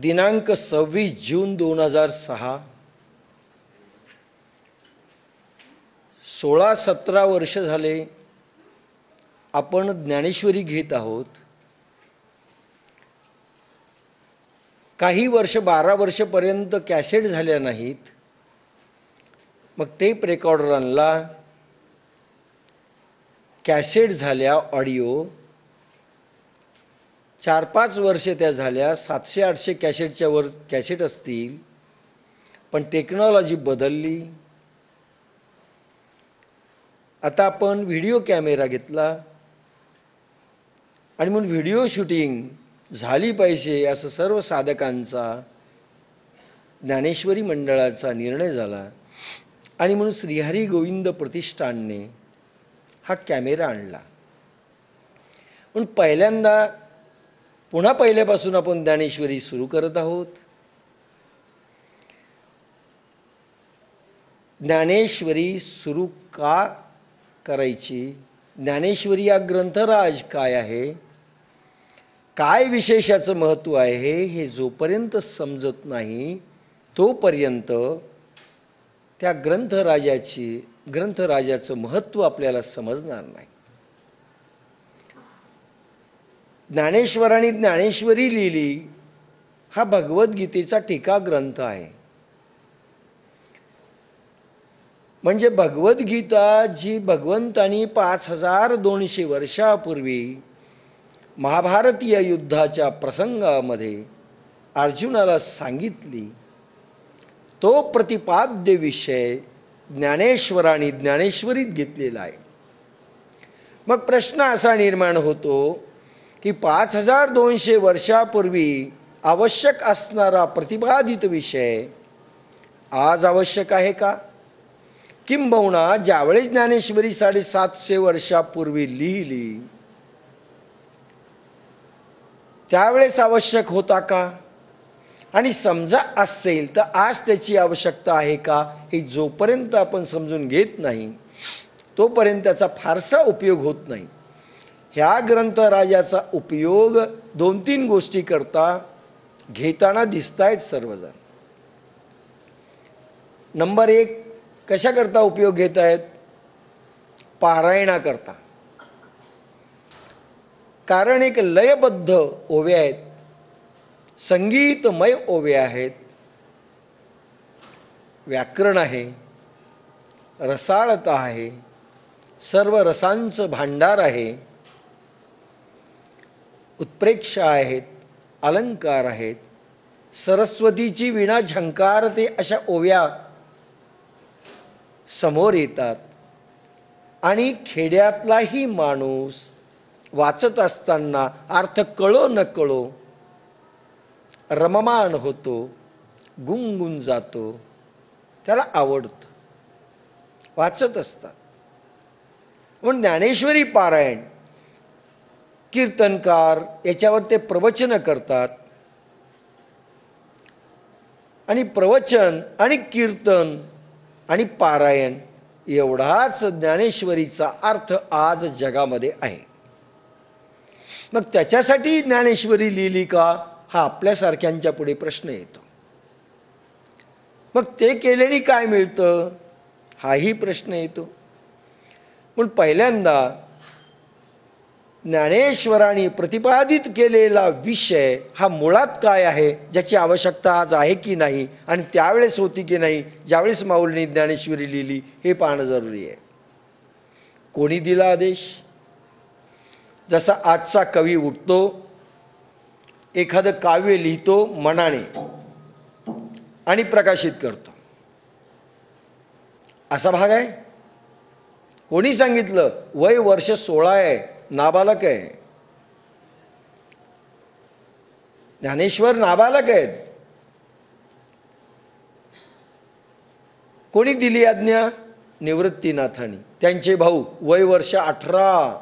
दिनांक 26 जून 2006, 16-17 वर्ष झाले आपण ज्ञानेश्वरी घेत आहोत. काही वर्ष 12 वर्षपर्यंत कॅसेट झाल्या नाहीत. मग टेप रेकॉर्डर आणला, कॅसेट झाल्या ऑडिओ. 4-5 वर्ष त्या झाल्या. 700-800 कॅसेटच्या वर कॅसेट असतील. पण टेक्नॉलॉजी बदलली. आता आपण व्हिडिओ कॅमेरा घेतला आणि म्हणून व्हिडिओ शूटिंग झाली पाहिजे असं सर्व साधकांचा, ज्ञानेश्वरी मंडळाचा निर्णय झाला. आणि म्हणून श्रीहरी गोविंद प्रतिष्ठानने हा कॅमेरा आणला. म्हणून पहिल्यांदा पुन्हा पहिल्यापासून आपण ज्ञानेश्वरी सुरू करत आहोत. ज्ञानेश्वरी सुरू का करायची? ज्ञानेश्वरी हा ग्रंथराज काय आहे, काय विशेषाचं महत्त्व आहे, हे जोपर्यंत समजत नाही तोपर्यंत त्या ग्रंथराजाचं महत्त्व आपल्याला समजणार नाही. ज्ञानेश्वरांनी ज्ञानेश्वरी लिहिली हा भगवद्गीतेचा टीका ग्रंथ आहे. म्हणजे भगवद्गीता जी भगवंतांनी 5200 वर्षापूर्वी महाभारतीय युद्धाच्या प्रसंगामध्ये अर्जुनाला सांगितली, तो प्रतिपाद्य विषय ज्ञानेश्वरांनी ज्ञानेश्वरीत घेतलेला आहे. मग प्रश्न असा निर्माण होतो की 5200 वर्षापूर्वी आवश्यक असणारा प्रतिपादित विषय आज आवश्यक आहे का? किंबहुना ज्यावेळेस ज्ञानेश्वरी 750 वर्षापूर्वी लिहिली त्यावेळेस आवश्यक होता का? आणि समजा असेल तर आज त्याची आवश्यकता आहे का? हे जोपर्यंत आपण समजून घेत नाही तोपर्यंत त्याचा फारसा उपयोग होत नाही. ह्या ग्रंथराजाचा उपयोग 2-3 गोष्टी करता घेताना दिसत आहेत सर्वजण. नंबर 1, कशाकरता उपयोग घेत आहेत? पारायणाकरता. कारण एक लयबद्ध ओव्या आहेत, संगीतमय ओव्या आहेत, व्याकरण आहे, रसाळता आहे, सर्व रसांचं भांडार आहे, उत्प्रेक्षा आहेत, अलंकार आहेत, सरस्वतीची वीणा झंकारते अशा ओव्या समोर येतात. आणि खेड्यातलाही माणूस वाचत असताना अर्थ कळो न कळो रममान होतो, गुंगून जातो, त्याला आवडतं, वाचत असतात. म्हणून ज्ञानेश्वरी पारायण, कीर्तनकार याच्यावर ते प्रवचन करतात. आणि प्रवचन आणि कीर्तन आणि पारायण एवढाच ज्ञानेश्वरीचा अर्थ आज जगामध्ये आहे. मग त्याच्यासाठी ज्ञानेश्वरी लिहिली का, हा आपल्यासारख्यांच्या पुढे प्रश्न येतो. मग ते केल्याने काय मिळतं, हाही प्रश्न येतो. पण पहिल्यांदा ज्ञानेश्वरांनी प्रतिपादित केलेला विषय हा मुळात काय आहे, ज्याची आवश्यकता आज आहे की नाही आणि त्यावेळेस होती की नाही ज्यावेळेस माऊलींनी ज्ञानेश्वरी लिहिली, हे पाहणं जरुरी आहे. कोणी दिला आदेश? जसा आजचा कवी उठतो, एखादं काव्य लिहितो मनाने आणि प्रकाशित करतो, असा भाग आहे? कोणी सांगितलं? वय वर्ष 16 आहे, नाबालक आहे. ज्ञानेश्वर नाबालक आहेत. कोणी दिली आज्ञा? निवृत्तीनाथांनी. त्यांचे भाऊ वय वर्ष 18.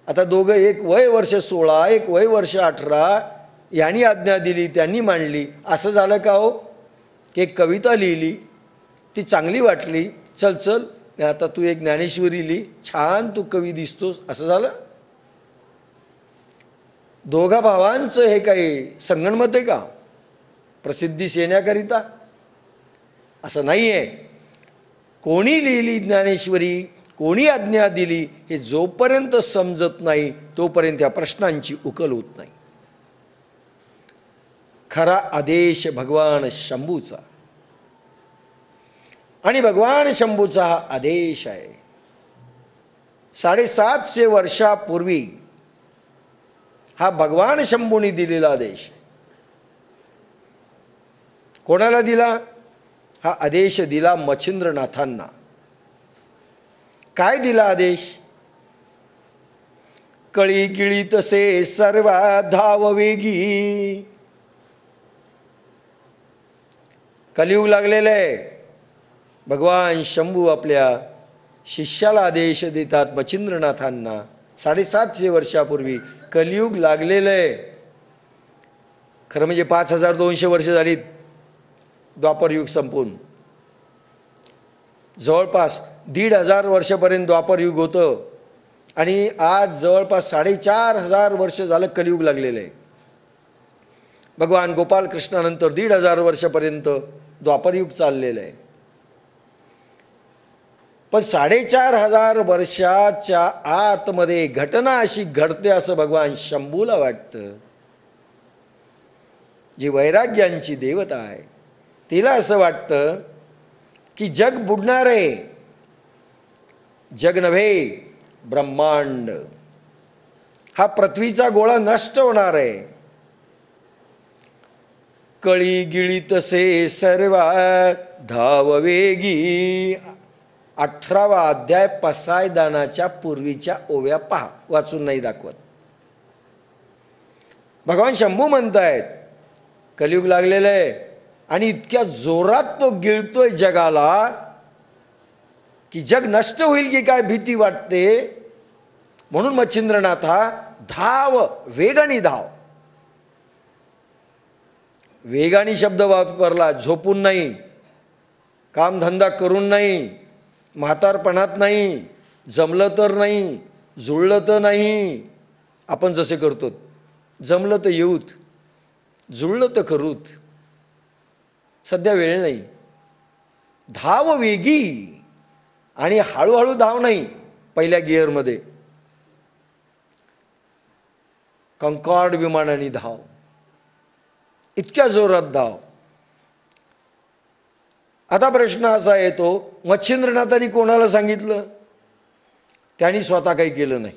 आता दोघं, एक वय वर्ष 16, एक वय वर्ष 18, यांनी आज्ञा दिली, त्यांनी मांडली. असं झालं का हो? की एक कविता लिहिली, ती चांगली वाटली, चल चल आता तू एक ज्ञानेश्वरी लिही, छान तू कवी दिसतोस, असं झालं? दोघा भावांचं हे काही संगणमत आहे का प्रसिद्धीस येण्याकरिता? असं नाही आहे. कोणी लिहिली ज्ञानेश्वरी, कोणी आज्ञा दिली, हे जोपर्यंत समजत नाही तोपर्यंत त्या प्रश्नांची उकल होत नाही. खरा आदेश भगवान शंभूचा, आणि भगवान शंभूचा हा आदेश आहे. 750 वर्षापूर्वी हा भगवान शंभूने दिलेला आदेश. कोणाला दिला हा आदेश? दिला मच्छिंद्रनाथांना. काय दिला आदेश? कळी गिळी तसे सर्वा धाव वेगी. कलियुग लागलेलं आहे. भगवान शंभू आपल्या शिष्याला आदेश देतात मच्छिंद्रनाथांना. 750 वर्षापूर्वी कलियुग लागलेलं आहे. खरं म्हणजे 5200 वर्ष झालीत द्वापर युग संपून. जवळपास 1500 वर्षापर्यंत द्वापर युग होतं आणि आज जवळपास 4500 वर्ष झालं कलियुग लागलेलं आहे. भगवान गोपाल कृष्णानंतर 1500 वर्षापर्यंत द्वापर युग चाललेलं आहे. पण 4500 वर्षाच्या आतमध्ये घटना अशी घडते असं भगवान शंभूला वाटतं. जी वैराग्यांची देवता आहे तिला असं वाटतं की जग बुडणार आहे. जग नव्हे, ब्रह्मांड. हा पृथ्वीचा गोळा नष्ट होणार आहे. कळी गिळी तसे सर्वा धाव वेगी. 18वा अध्याय पसायदानाच्या पूर्वीच्या ओव्या पहा, वाचून नाही दाखवत. भगवान शंभू म्हणतायत कलियुग लागलेलं आहे आणि इतक्या जोरात तो गिळतोय जगाला की जग नष्ट होईल की काय भीती वाटते. म्हणून मच्छिंद्रनाथा धाव, वेगाने धाव. वेगाने शब्द वापरला. झोपून नाही, कामधंदा करून नाही, म्हातारपणात नाही, जमलं तर नाही, जुळलं तर नाही. आपण जसे करतो, जमलं तर येऊत, जुळलं तर करूत, सध्या वेळ नाही. धाव वेगी, आणि हळूहळू धाव नाही. पहिल्या गिअरमध्ये कंकॉर्ड विमानाने धाव, इतक्या जोरात धाव. आता प्रश्न असा येतो, मच्छिंद्रनाथांनी कोणाला सांगितलं? त्यांनी स्वतः काही केलं नाही.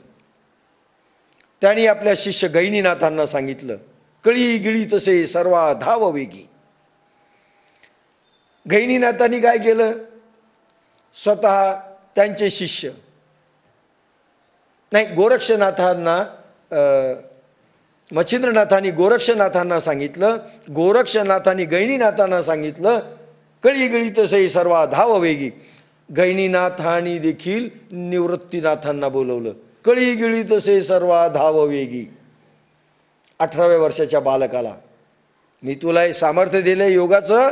त्यांनी आपल्या शिष्य गैनीनाथांना सांगितलं, कळी गिळी तसे सर्वा धाव वेगी. गैनीनाथांनी काय केलं? स्वतः त्यांचे शिष्य नाही, गोरक्षनाथांना, मच्छिंद्रनाथांनी गोरक्षनाथांना सांगितलं, गोरक्षनाथांनी गैनीनाथांना सांगितलं, कळी गिळी तसे सर्वा धाव वेगी. गैनीनाथांनी देखील निवृत्तीनाथांना बोलवलं, कळी गिळी तसे सर्वा धाव वेगी. 18व्या वर्षाच्या बालकाला मी तुला हे सामर्थ्य दिले योगाचं.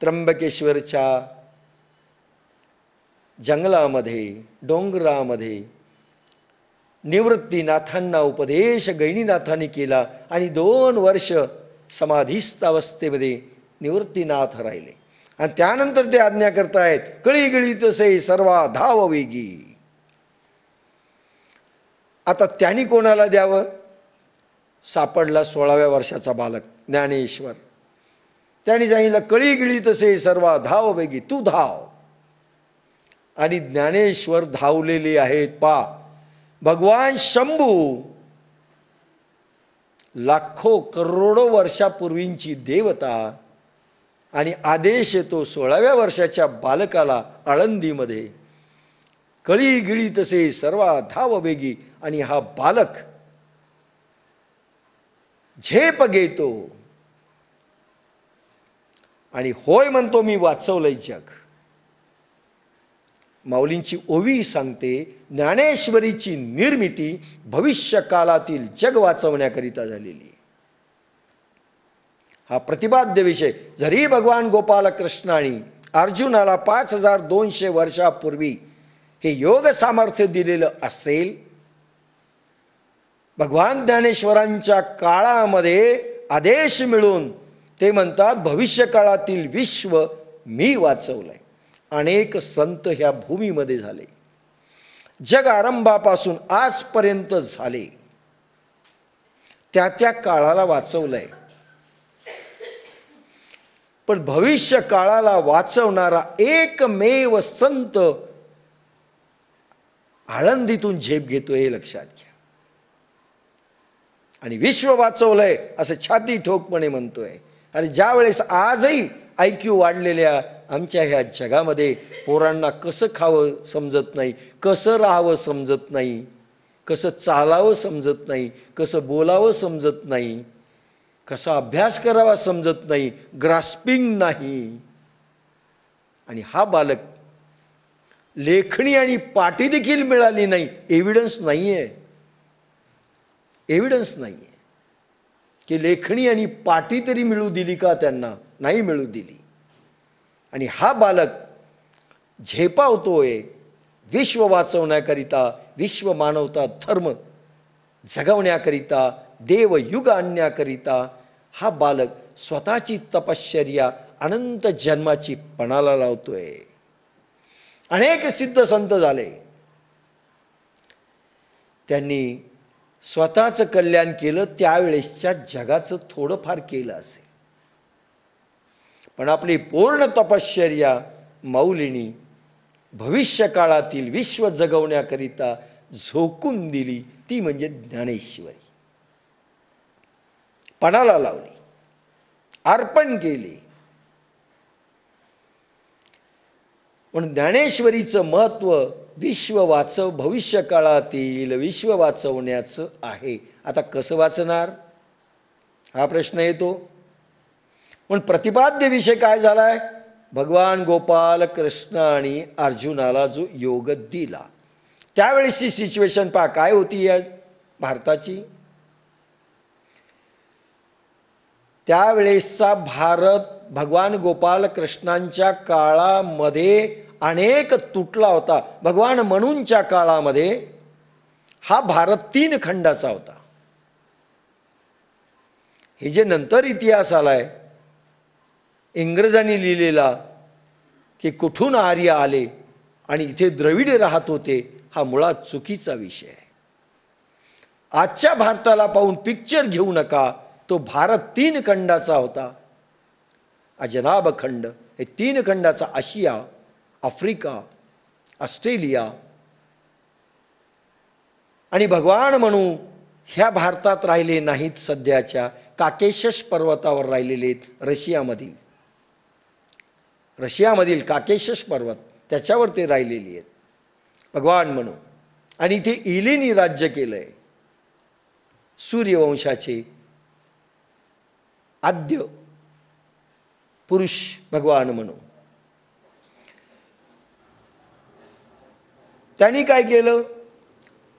त्र्यंबकेश्वरच्या जंगलामध्ये, डोंगरामध्ये निवृत्तीनाथांना उपदेश गैनीनाथांनी केला आणि 2 वर्ष समाधीस्थ अवस्थेमध्ये निवृत्तीनाथ राहिले. आणि त्यानंतर ते आज्ञा करतायत, कळी गिळी तसे सर्वा धाव वेगी. आता त्यांनी कोणाला द्यावं? सापडला 16व्या वर्षाचा बालक ज्ञानेश्वर. त्यांनी सांगितलं, कळी गिळी तसे सर्वा धाव वेगी, तू धाव. आणि ज्ञानेश्वर धावलेले आहेत. पा भगवान शंभू लाखो करोडो वर्षापूर्वींची देवता, आणि आदेश येतो 16व्या वर्षाच्या बालकाला आळंदीमध्ये, कळी गिळी तसे सर्वा धाव वेगी. आणि हा बालक झेप घेतो आणि होय म्हणतो, मी वाचवलंय जग. माऊलींची ओवी सांगते, ज्ञानेश्वरीची निर्मिती भविष्य काळातील जग वाचवण्याकरिता झालेली. हा प्रतिपाद्य विषय. जरी भगवान गोपाल कृष्णाने अर्जुनाला 5200 वर्षापूर्वी हे योग सामर्थ्य दिलेलं असेल, भगवान ज्ञानेश्वरांच्या काळामध्ये आदेश मिळून ते म्हणतात, भविष्य काळातील विश्व मी वाचवलंय. अनेक संत ह्या भूमीमध्ये झाले, जग आरंभापासून आजपर्यंत झाले, त्या त्या काळाला वाचवलंय. पण भविष्य काळाला वाचवणारा एकमेव संत आळंदीतून झेप घेतोय, हे लक्षात घ्या. आणि विश्व वाचवलंय असं छाती ठोकपणे म्हणतोय. आणि ज्या वेळेस आजही IQ वाढलेल्या आमच्या ह्या जगामध्ये पोरांना कसं खावं समजत नाही, कसं राहावं समजत नाही, कसं चालावं समजत नाही, कसं बोलावं समजत नाही, कसा अभ्यास करावा समजत नाही, ग्रास्पिंग नाही. आणि हा बालक लेखणी आणि पाटी देखील मिळाली नाही, एव्हिडन्स नाहीये, एव्हिडन्स नाहीये की लेखणी आणि पाटी तरी मिळू दिली का त्यांना, नाही मिळू दिली. आणि हा बालक झेपावतोय विश्व वाचवण्याकरिता, विश्व मानवता धर्म जगवण्याकरिता, देवयुग आणण्याकरिता. हा बालक स्वतःची तपश्चर्या अनंत जन्माची पणाला लावतोय. अनेक सिद्ध संत झाले, त्यांनी स्वतःचं कल्याण केलं, त्यावेळेसच्या जगाचं थोडंफार केलं असेल, पण आपली पूर्ण तपश्चर्या माऊलींनी भविष्य काळातील विश्व जगवण्याकरिता झोकून दिली. ती म्हणजे ज्ञानेश्वरी. पणाला लावली, अर्पण केली. म्हणून ज्ञानेश्वरीचं महत्व विश्व वाचव, भविष्य काळातील विश्व वाचवण्याचं आहे. आता कसं वाचणार हा प्रश्न येतो. पण प्रतिपाद्य विषय काय झालाय, भगवान गोपाल कृष्ण आणि अर्जुनाला जो योग दिला, त्यावेळेसची सिच्युएशन पहा काय होती या भारताची. त्यावेळेसचा भारत भगवान गोपाल कृष्णांच्या काळामध्ये अनेक तुटला होता. भगवान मनूंच्या काळामध्ये हा भारत 3 खंडाचा होता. हे जे नंतर इतिहास आलाय इंग्रजांनी लिहिलेला की कुठून आर्य आले आणि इथे द्रविड राहत होते, हा मुळात चुकीचा विषय आहे. आजच्या भारताला पाहून पिक्चर घेऊ नका. तो भारत 3 खंडाचा होता. अजनाब खंड, हे 3 खंडाचा, आशिया, आफ्रिका, ऑस्ट्रेलिया. आणि भगवान म्हणू ह्या भारतात राहिले नाहीत, सध्याच्या काकेशस पर्वतावर राहिलेले आहेत. रशियामधील काकेशस पर्वत, त्याच्यावर ते राहिलेली आहेत भगवान म्हणू. आणि इथे इलीनी राज्य केलंय. सूर्यवंशाचे आद्य पुरुष भगवान म्हणू. त्यांनी काय केलं,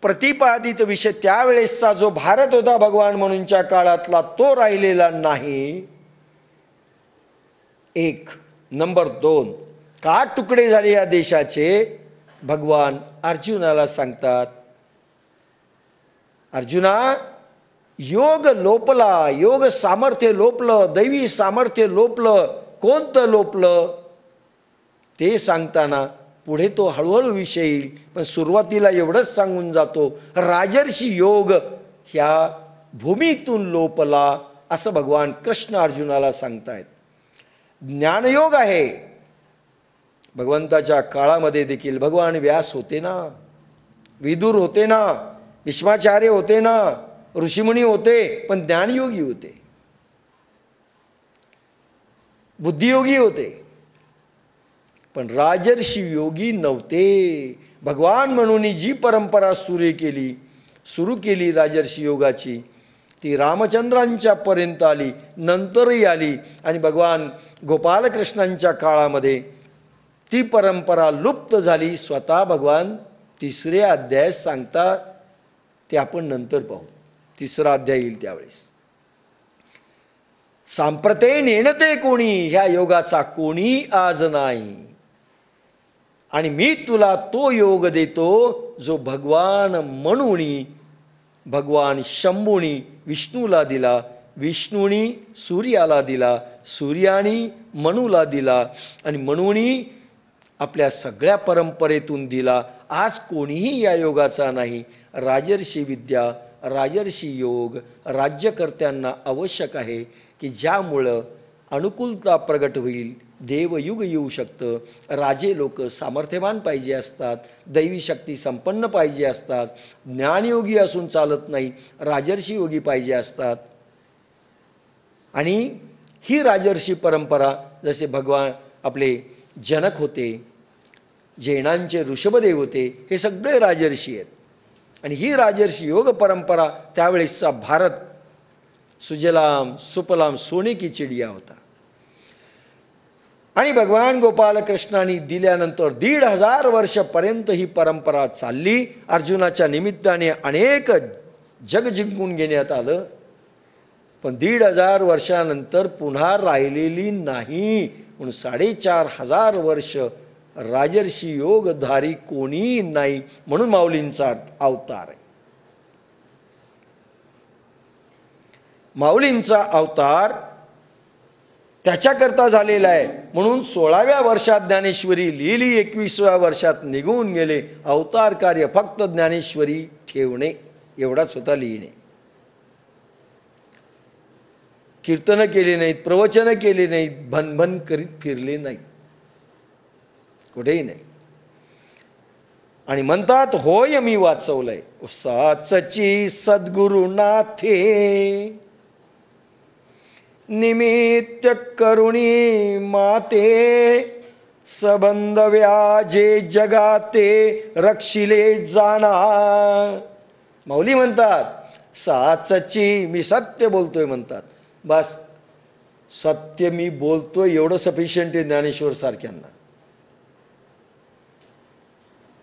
प्रतिपादित विषय त्यावेळेसचा जो भारत होता भगवान म्हणूंच्या काळातला, तो राहिलेला नाही. 1 नंबर 2, का तुकडे झाले या देशाचे, भगवान अर्जुनाला सांगतात, अर्जुना योग लोपला, योग सामर्थ्य लोपलं, दैवी सामर्थ्य लोपलं. कोणतं लोपलं ते सांगताना पुढे तो हळूहळू विषय येईल, पण सुरुवातीला एवढंच सांगून जातो, राजर्षी योग ह्या भूमीतून लोपला, असं भगवान कृष्ण अर्जुनाला सांगतायत. ज्ञानयोग आहे. भगवंताच्या काळामध्ये देखील भगवान व्यास होते ना, विदुर होते ना, भीष्माचार्य होते ना, ऋषीमुनी होते, पण ज्ञानयोगी होते, बुद्धियोगी होते, पण राजर्षी योगी नव्हते. भगवान म्हणून जी परंपरा सुरू केली राजर्षी योगाची, ती रामचंद्रांच्या पर्यंत आली, नंतरही आली. आणि भगवान गोपालकृष्णांच्या काळामध्ये ती परंपरा लुप्त झाली. स्वतः भगवान 3रे अध्याय सांगतात, ते आपण नंतर पाहू. 3रा अध्याय येईल त्यावेळेस. सांप्रते नेणते कोणी, ह्या योगाचा कोणी आज नाही, आणि मी तुला तो योग देतो जो भगवान म्हणून भगवान शंभूनी विष्णूला दिला, विष्णूनी सूर्याला दिला, सूर्यानी मनूला दिला आणि मनूनी आपल्या सगळ्या परंपरेतून दिला. आज कोणीही या योगाचा नाही. राजर्षी विद्या, राजर्षी योग राज्यकर्त्यांना आवश्यक आहे की ज्यामुळं अनुकूलता प्रगट होईल, देवयुग येऊ शकतं. राजे लोक सामर्थ्यवान पाहिजे असतात, दैवी शक्ती संपन्न पाहिजे असतात, ज्ञानयोगी असून चालत नाही, राजर्षी योगी पाहिजे असतात. आणि ही राजर्षी परंपरा, जसे भगवान आपले जनक होते, जैनांचे ऋषभदेव होते, हे सगळे राजर्षी आहेत. आणि ही राजर्षी योग परंपरा त्यावेळेसचा भारत सुजलाम सुफलाम सोने की चिडिया होता. आणि भगवान गोपालकृष्णांनी दिल्यानंतर 1500 वर्षापर्यंत ही परंपरा चालली. अर्जुनाच्या निमित्ताने अनेक जग जिंकून घेण्यात आलं, पण 1500 वर्षानंतर पुन्हा राहिलेली नाही. म्हणून 4500 वर्ष राजर्षी योगधारी कोणी नाही, म्हणून माऊलींचा अवतार आहे. माऊलींचा अवतार त्याच्याकरता झालेला आहे. म्हणून 16व्या वर्षात ज्ञानेश्वरी लिहिली, 21व्या वर्षात निघून गेले. अवतार कार्य फक्त ज्ञानेश्वरी ठेवणे एवढाच होता, लिहिणे. कीर्तन केले नाहीत, प्रवचन केले नाहीत, भनभन करीत फिरले नाहीत, कुठेही नाही. आणि म्हणतात, होय मी वाचवलंय साचची सद्गुरुनाथे, निमित्त करुणी माते, सबंध व्याजे जगाते रक्षिले जाणा. माऊली म्हणतात साचची, मी सत्य बोलतोय म्हणतात. बस सत्य मी बोलतोय एवढं सफिशियंट आहे ज्ञानेश्वर सारख्यांना.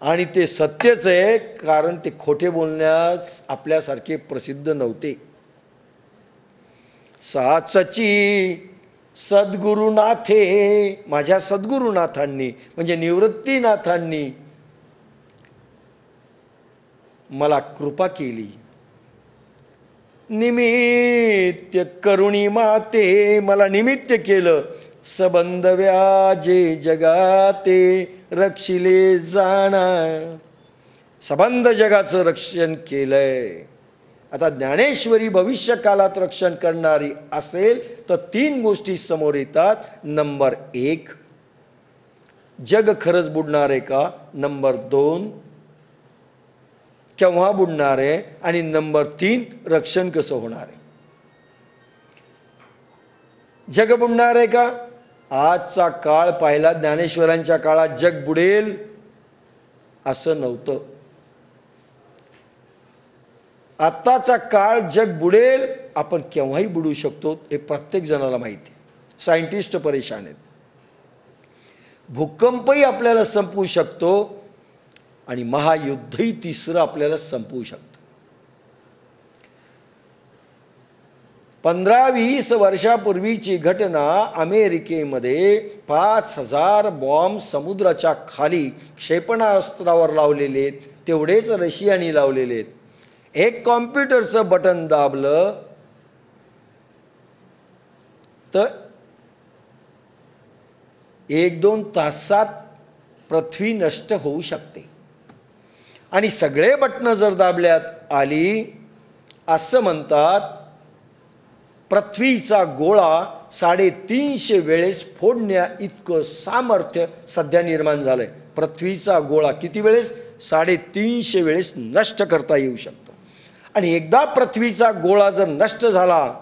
आणि ते सत्यच आहे, कारण ते खोटे बोलण्यास आपल्यासारखे प्रसिद्ध नव्हते. साचची सद्गुरुनाथे, माझ्या सद्गुरुनाथांनी म्हणजे निवृत्तीनाथांनी मला कृपा केली. निमित्त करुणी माते, मला निमित्त केलं. सबंध व्याजे जगाते रक्षिले जाणा, सबंध जगाचं रक्षण केलंय. आता ज्ञानेश्वरी भविष्य कालात रक्षण करणारी असेल तर 3 गोष्टी समोर येतात. नंबर 1, जग खरंच बुडणार आहे का. नंबर 2, केव्हा बुडणार आहे. आणि नंबर 3, रक्षण कसं होणार आहे. जग बुडणार आहे का. आजचा काळ पाहिला, ज्ञानेश्वरांच्या काळात जग बुडेल असं नव्हतं. आत्ताचा काळ जग बुडेल, आपण केव्हाही बुडू शकतो हे प्रत्येक जणाला माहिती आहे. सायंटिस्ट परेशान आहेत. भूकंपही आपल्याला संपवू शकतो आणि महायुद्धही तिसरं आपल्याला संपवू शकतं. 15-20 वर्षापूर्वीची घटना, अमेरिकेमध्ये 5000 बॉम्ब समुद्राच्या खाली क्षेपणास्त्रावर लावलेले आहेत, तेवढेच रशियानी लावलेले आहेत. एक कॉम्प्युटरचं बटन दाबलं तर 1-2 तासात पृथ्वी नष्ट होऊ शकते. आणि सगळे बटणं जर दाबल्यात आली, असं म्हणतात पृथ्वीचा गोळा 350 वेळेस फोडण्या इतकं सामर्थ्य सध्या निर्माण झालंय. पृथ्वीचा गोळा किती वेळेस, 350 वेळेस नष्ट करता येऊ शकतो. आणि एकदा पृथ्वीचा गोळा जर नष्ट झाला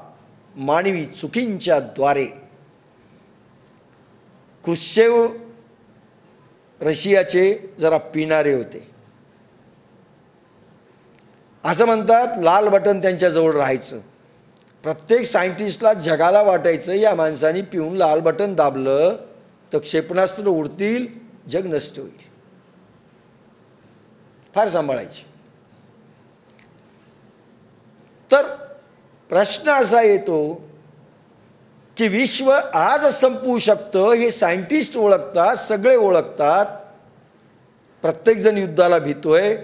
मानवी चुकींच्या द्वारे, क्रुश्चेव रशियाचे जरा पिणारे होते, असं म्हणतात लाल बटन त्यांच्याजवळ राहायचं. प्रत्येक सायंटिस्टला जगाला वाटायचं या माणसाने पिऊन लाल बटन दाबलं तर क्षेपणास्त्र उडतील, जग नष्ट होईल. फार सांभाळायची. तर प्रश्न असा येतो की विश्व आज संपवू शकतं हे सायंटिस्ट ओळखतात, सगळे ओळखतात, प्रत्येक जण युद्धाला भीतोय.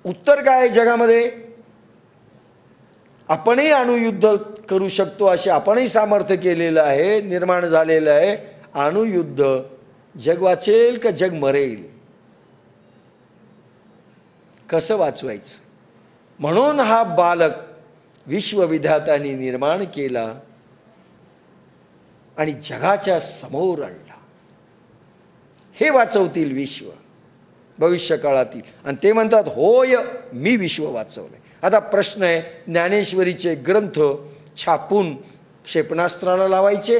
उत्तर काय आहे जगामध्ये? आपणही अणुयुद्ध करू शकतो असे आपणही सामर्थ्य केलेलं आहे, निर्माण झालेलं आहे. अणुयुद्ध जग वाचेल का जग मरेल? कसं वाचवायचं? म्हणून हा बालक विश्वविधात्याने निर्माण केला आणि जगाच्या समोर आणला. हे वाचवतील विश्व भविष्य काळातील. आणि ते म्हणतात होय मी विश्व वाचवलंय. आता प्रश्न आहे, ज्ञानेश्वरीचे ग्रंथ छापून क्षेपणास्त्राला लावायचे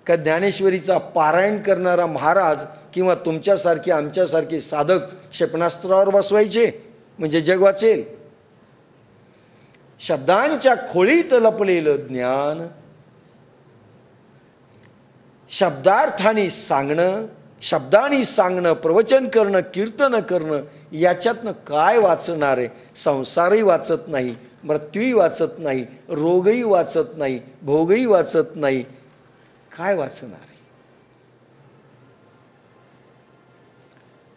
का ज्ञानेश्वरीचा पारायण करणारा महाराज किंवा तुमच्यासारखे आमच्यासारखे साधक क्षेपणास्त्रावर बसवायचे म्हणजे जग वाचेल? शब्दांच्या खोळीत लपलेलं ज्ञान शब्दार्थाने सांगणं, शब्दांनी सांगणं, प्रवचन करणं, कीर्तन करणं, याच्यातनं काय वाचणार आहे? संसारही वाचत नाही, मृत्यूही वाचत नाही, रोगही वाचत नाही, भोगही वाचत नाही, काय वाचणार आहे?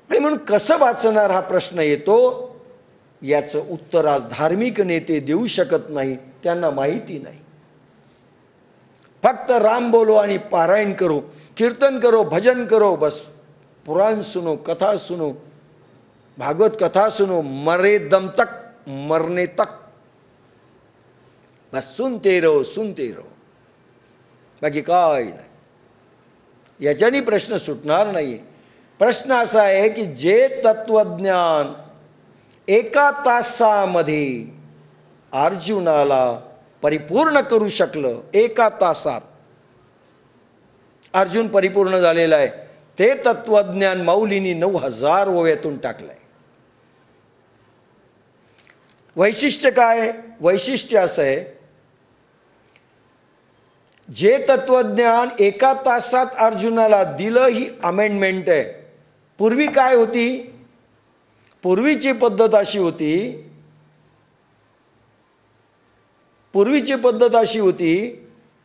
आणि म्हणून कसं वाचणार हा प्रश्न येतो. याचं उत्तर आज धार्मिक नेते देऊ शकत नाही, त्यांना माहिती नाही. फक्त राम बोलो आणि पारायण करो, कीर्तन करो, भजन करो, बस पुराण सुनो, कथा सुनो, भागवत कथा सुनो, मरे दम तक, मरने तक, बस सुनते रहो, सुनते रहो, बाकी काय नाही. याच्याने प्रश्न सुटणार नाही. प्रश्न असा आहे की जे तत्वज्ञान एका तासामध्ये अर्जुनाला परिपूर्ण करू शकलं, एका तासात अर्जुन परिपूर्ण झालेला आहे, ते तत्वज्ञान माऊलींनी 9000 ओव्यातून टाकलंय. वैशिष्ट्य काय? वैशिष्ट्य असं आहे, जे तत्वज्ञान एका तासात अर्जुनाला दिलं ही अमेंडमेंट आहे. पूर्वी काय होती? पूर्वीची पद्धत अशी होती, पूर्वीची पद्धत अशी होती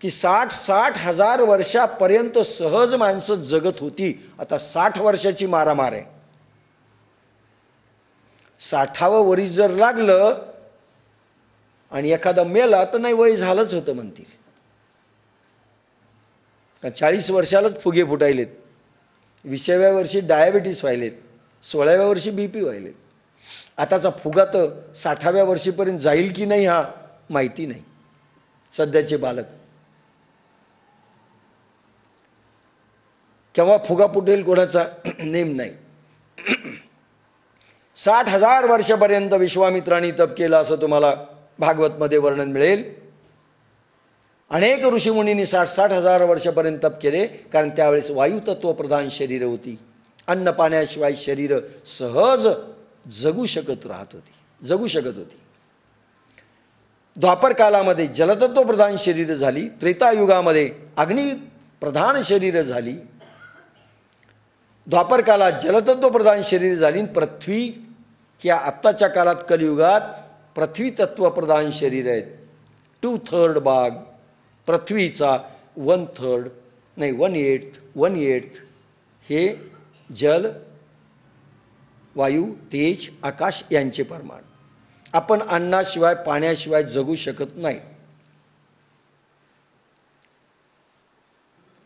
की 60 हजार वर्षापर्यंत सहज माणसं जगत होती. आता 60 वर्षाची मारामार आहे. 60वं वरीस जर लागलं आणि एखादा मेला तर नाही वय झालंच होतं म्हणतील. 40 वर्षालाच फुगे फुटायलेत, 20व्या वर्षी डायबिटीस व्हायलेत, 16व्या वर्षी BP व्हायलेत. आताचा फुगा तर 60व्या वर्षीपर्यंत जाईल की नाही हा माहिती नाही. सध्याचे बालक केव्हा फुगा फुटेल कोणाचा नेम नाही. 60,000 वर्षापर्यंत विश्वामित्रांनी तप केलं असं तुम्हाला भागवतमध्ये वर्णन मिळेल. अनेक ऋषीमुनींनी 60,000 वर्षापर्यंत तप केले, कारण त्यावेळेस वायुतत्व प्रधान शरीर होती. अन्न पाण्याशिवाय शरीर सहज जगू शकत होती. द्वापर कालामध्ये जलतत्व प्रधान शरीर झाली, त्रेतायुगामध्ये अग्नि प्रधान शरीर झाली, द्वापर काळात जलतत्व प्रधान शरीर झाली, पृथ्वी या आत्ताच्या काळात कलियुगात पृथ्वी तत्व प्रधान शरीर आहेत. 2/3 भाग पृथ्वीचा, 1/3 नाही 1/8 हे जल, वायू, तेज, आकाश यांचे प्रमाण. आपण अन्नाशिवाय पाण्याशिवाय जगू शकत नाही.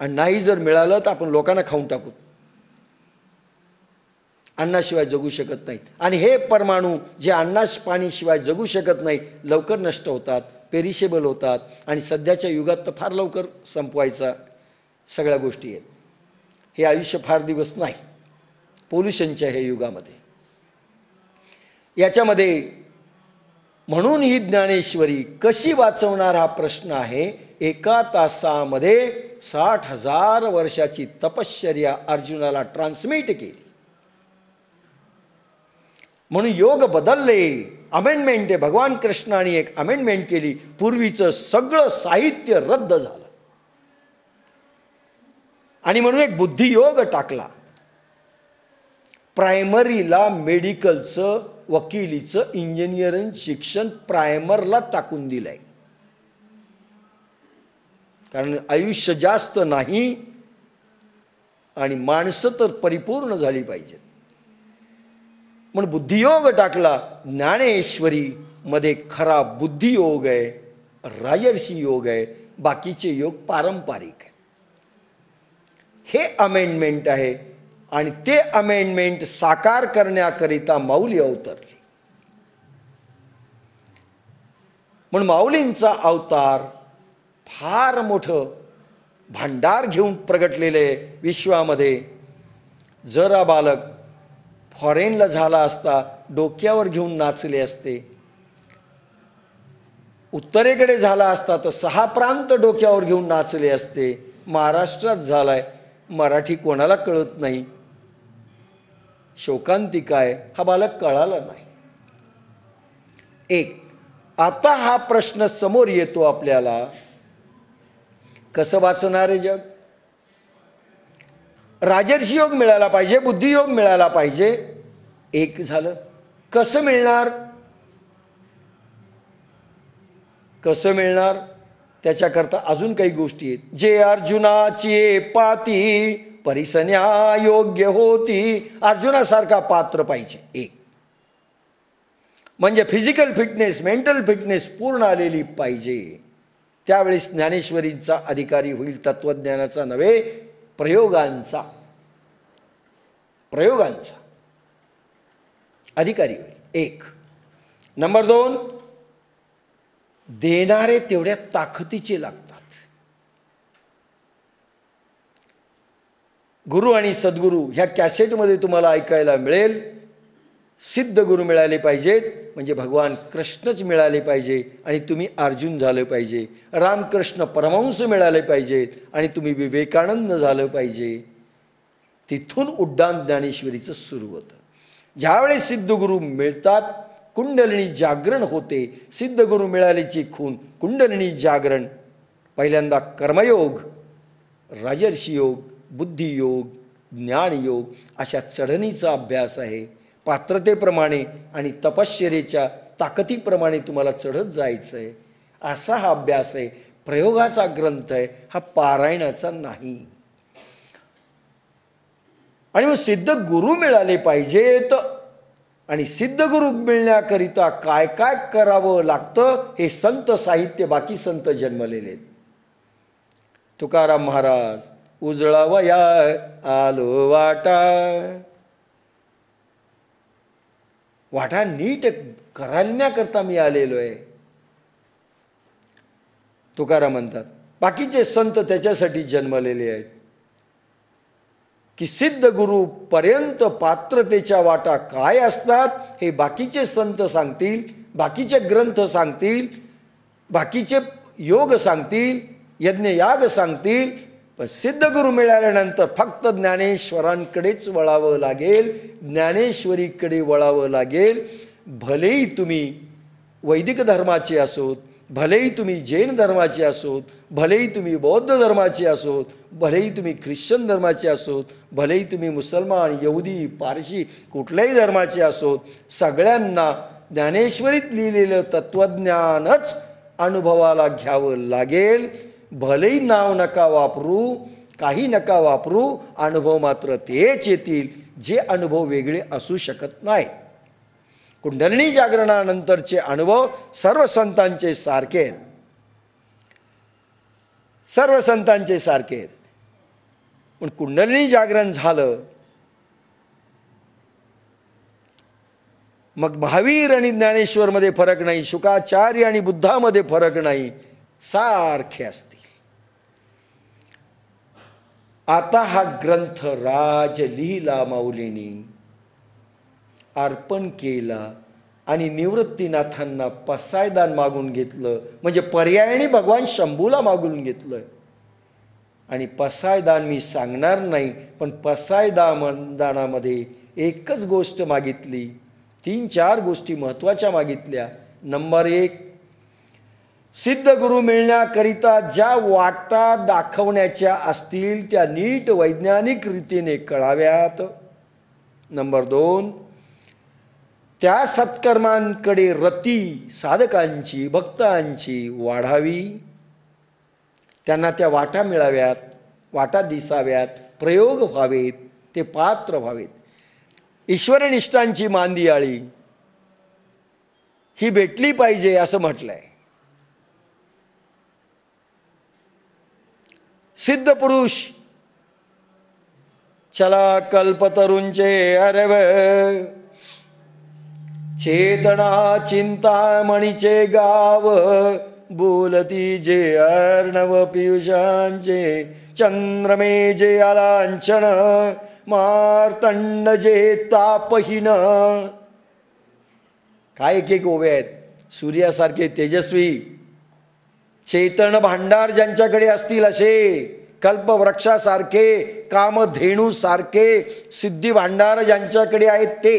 आणि नाही जर मिळालं तर आपण लोकांना खाऊन टाकू. अन्नाशिवाय जगू शकत नाहीत. आणि हे परमाणू जे अन्नाश पाणीशिवाय जगू शकत नाही, लवकर नष्ट होतात, पेरिशेबल होतात. आणि सध्याच्या युगात तर फार लवकर संपवायचा सगळ्या गोष्टी आहेत. हे आयुष्य फार दिवस नाही पोल्युशनच्या हे युगामध्ये. याच्यामध्ये म्हणून ही ज्ञानेश्वरी कशी वाचवणार हा प्रश्न आहे. एका तासामध्ये 60,000 वर्षाची तपश्चर्या अर्जुनाला ट्रान्समिट केली. म्हणून योग बदलले, अमेंडमेंट आहे. भगवान कृष्णाने एक अमेंडमेंट केली. पूर्वीचं सगळं साहित्य रद्द झालं आणि म्हणून एक बुद्धियोग टाकला. प्रायमरीला मेडिकलचं, वकिलीचं, इंजिनिअरिंग शिक्षण प्रायमरला टाकून दिलंय. कारण आयुष्य जास्त नाही आणि माणसं तर परिपूर्ण झाली पाहिजेत. म्हणून बुद्धियोग टाकला. ज्ञानेश्वरी मध्ये खरा बुद्धियोग आहे, राजर्षी योग आहे, बाकीचे योग पारंपरिक आहे. हे अमेंडमेंट आहे आणि ते अमेंडमेंट साकार करण्याकरिता माऊली अवतरली. म्हणून माऊलींचा अवतार फार मोठं भांडार घेऊन प्रगटलेले विश्वामध्ये. जरा बालक फॉरेनला झाला असता डोक्यावर घेऊन नाचले असते, उत्तरेकडे झाला असता तर 6 प्रांत डोक्यावर घेऊन नाचले असते. महाराष्ट्रात झालाय, मराठी कोणाला कळत नाही, शोकांतिका आहे, हा बालक कळाला नाही. एक आता हा प्रश्न समोर येतो आपल्याला, कसं वाचणारे जग? राजर्षी योग मिळाला पाहिजे, बुद्धियोग मिळाला पाहिजे. एक झालं, कसं मिळणार? कसं मिळणार त्याच्याकरता अजून काही गोष्टी आहेत. जे अर्जुनाची पाती परिसन्या योग्य होती, अर्जुनासारखा पात्र पाहिजे. एक म्हणजे फिजिकल फिटनेस, मेंटल फिटनेस पूर्ण आलेली पाहिजे. त्यावेळेस ज्ञानेश्वरीचा अधिकारी होईल, तत्वज्ञानाचा नव्हे, प्रयोगांचा अधिकारी होईल. एक. नंबर 2, देणारे तेवढ्या ताकदीचे लागतात. गुरु आणि सद्गुरू ह्या कॅसेटमध्ये तुम्हाला ऐकायला मिळेल. सिद्ध गुरु मिळाले पाहिजेत, म्हणजे भगवान कृष्णच मिळाले पाहिजे आणि तुम्ही अर्जुन झालं पाहिजे. रामकृष्ण परमहंस मिळाले पाहिजेत आणि तुम्ही विवेकानंद झालं पाहिजे. तिथून उड्डाण ज्ञानेश्वरीचं सुरू होतं. ज्यावेळेस सिद्ध गुरु मिळतात, कुंडलिनी जागरण होते. सिद्ध गुरु मिळाल्याची खून कुंडलिनी जागरण. पहिल्यांदा कर्मयोग, राजर्षी योग, बुद्धियोग, ज्ञानयोग अशा चढणीचा अभ्यास आहे. पात्रतेप्रमाणे आणि तपश्चर्येच्या ताकदीप्रमाणे तुम्हाला चढत जायचं आहे, असा हा अभ्यास आहे. प्रयोगाचा ग्रंथ आहे हा, पारायणाचा नाही. आणि मग सिद्ध गुरु मिळाले पाहिजेत. आणि सिद्ध गुरु मिळण्याकरिता काय काय करावं लागतं हे संत साहित्य, बाकी संत जन्मलेले आहेत. तुकाराम महाराज, उजळावया आलो वाटा नीट करण्याकरता मी आलेलो आहे, तुकाराम म्हणतात. बाकीचे संत त्याच्यासाठी जन्मलेले आहेत की सिद्ध गुरु पर्यंत पात्रतेच्या वाटा काय असतात हे बाकीचे संत सांगतील, बाकीचे ग्रंथ सांगतील, बाकीचे योग सांगतील, यज्ञयाग सांगतील. पण सिद्ध गुरु मिळाल्यानंतर फक्त ज्ञानेश्वरांकडेच वळावं लागेल, ज्ञानेश्वरीकडे वळावं लागेल. भलेही तुम्ही वैदिक धर्माचे असोत, भलेही तुम्ही जैन धर्माचे असोत, भलेही तुम्ही बौद्ध धर्माचे असोत, भलेही तुम्ही ख्रिश्चन धर्माचे असोत, भलेही तुम्ही मुसलमान, यहुदी, पारशी कुठल्याही धर्माचे असोत, सगळ्यांना ज्ञानेश्वरीत लिहिलेलं तत्वज्ञानच अनुभवाला घ्यावं लागेल. भलेही नाव नका वापरू, काही नका वापरू, अनुभव मात्र तेच येतील जे अनुभव वेगळे असू शकत नाहीत. कुंडलिनी जागरणानंतरचे अनुभव सर्व संतांचे सारखे आहेत, सर्व संतांचे सारखे आहेत. पण कुंडलिनी जागरण झालं मग महावीर आणि ज्ञानेश्वर मध्ये फरक नाही, शुकाचार्य आणि बुद्धामध्ये फरक नाही, सारखे असतील. आता हा ग्रंथ राज लिहिला माऊलींनी, अर्पण केला आणि निवृत्तीनाथांना पसायदान मागून घेतलं. म्हणजे पर्यायाने भगवान शंभूला मागून घेतलं. आणि पसायदान मी सांगणार नाही, पण पसायदानामध्ये एकच गोष्ट मागितली, 3-4 गोष्टी महत्त्वाच्या मागितल्या. नंबर 1, सिद्ध गुरु मिळण्याकरिता ज्या वाटा दाखवण्याच्या असतील त्या नीट वैज्ञानिक रीतीने कळाव्यात. नंबर 2, त्या सत्कर्मांकडे रती साधकांची, भक्तांची वाढावी, त्यांना त्या वाटा मिळाव्यात, वाटा दिसाव्यात, प्रयोग व्हावेत, ते पात्र व्हावेत. ईश्वरनिष्ठांची मांदियाळी ही भेटली पाहिजे असं म्हटलंय. सिद्ध पुरुष चला कल्पतरूंचे अरव, चेतना चिंतामणीचे गाव, बोलती जे अर्णव पियुषांचे, चंद्रमे जे आलांछन, मार्तंड जे तापहीन. काय एक एक ओव्या आहेत. सूर्यासारखे तेजस्वी चेतन भांडार ज्यांच्याकडे असतील असे, कल्पवृक्षासारखे, कामधेनू सारखे सिद्धी भांडार ज्यांच्याकडे आहेत ते,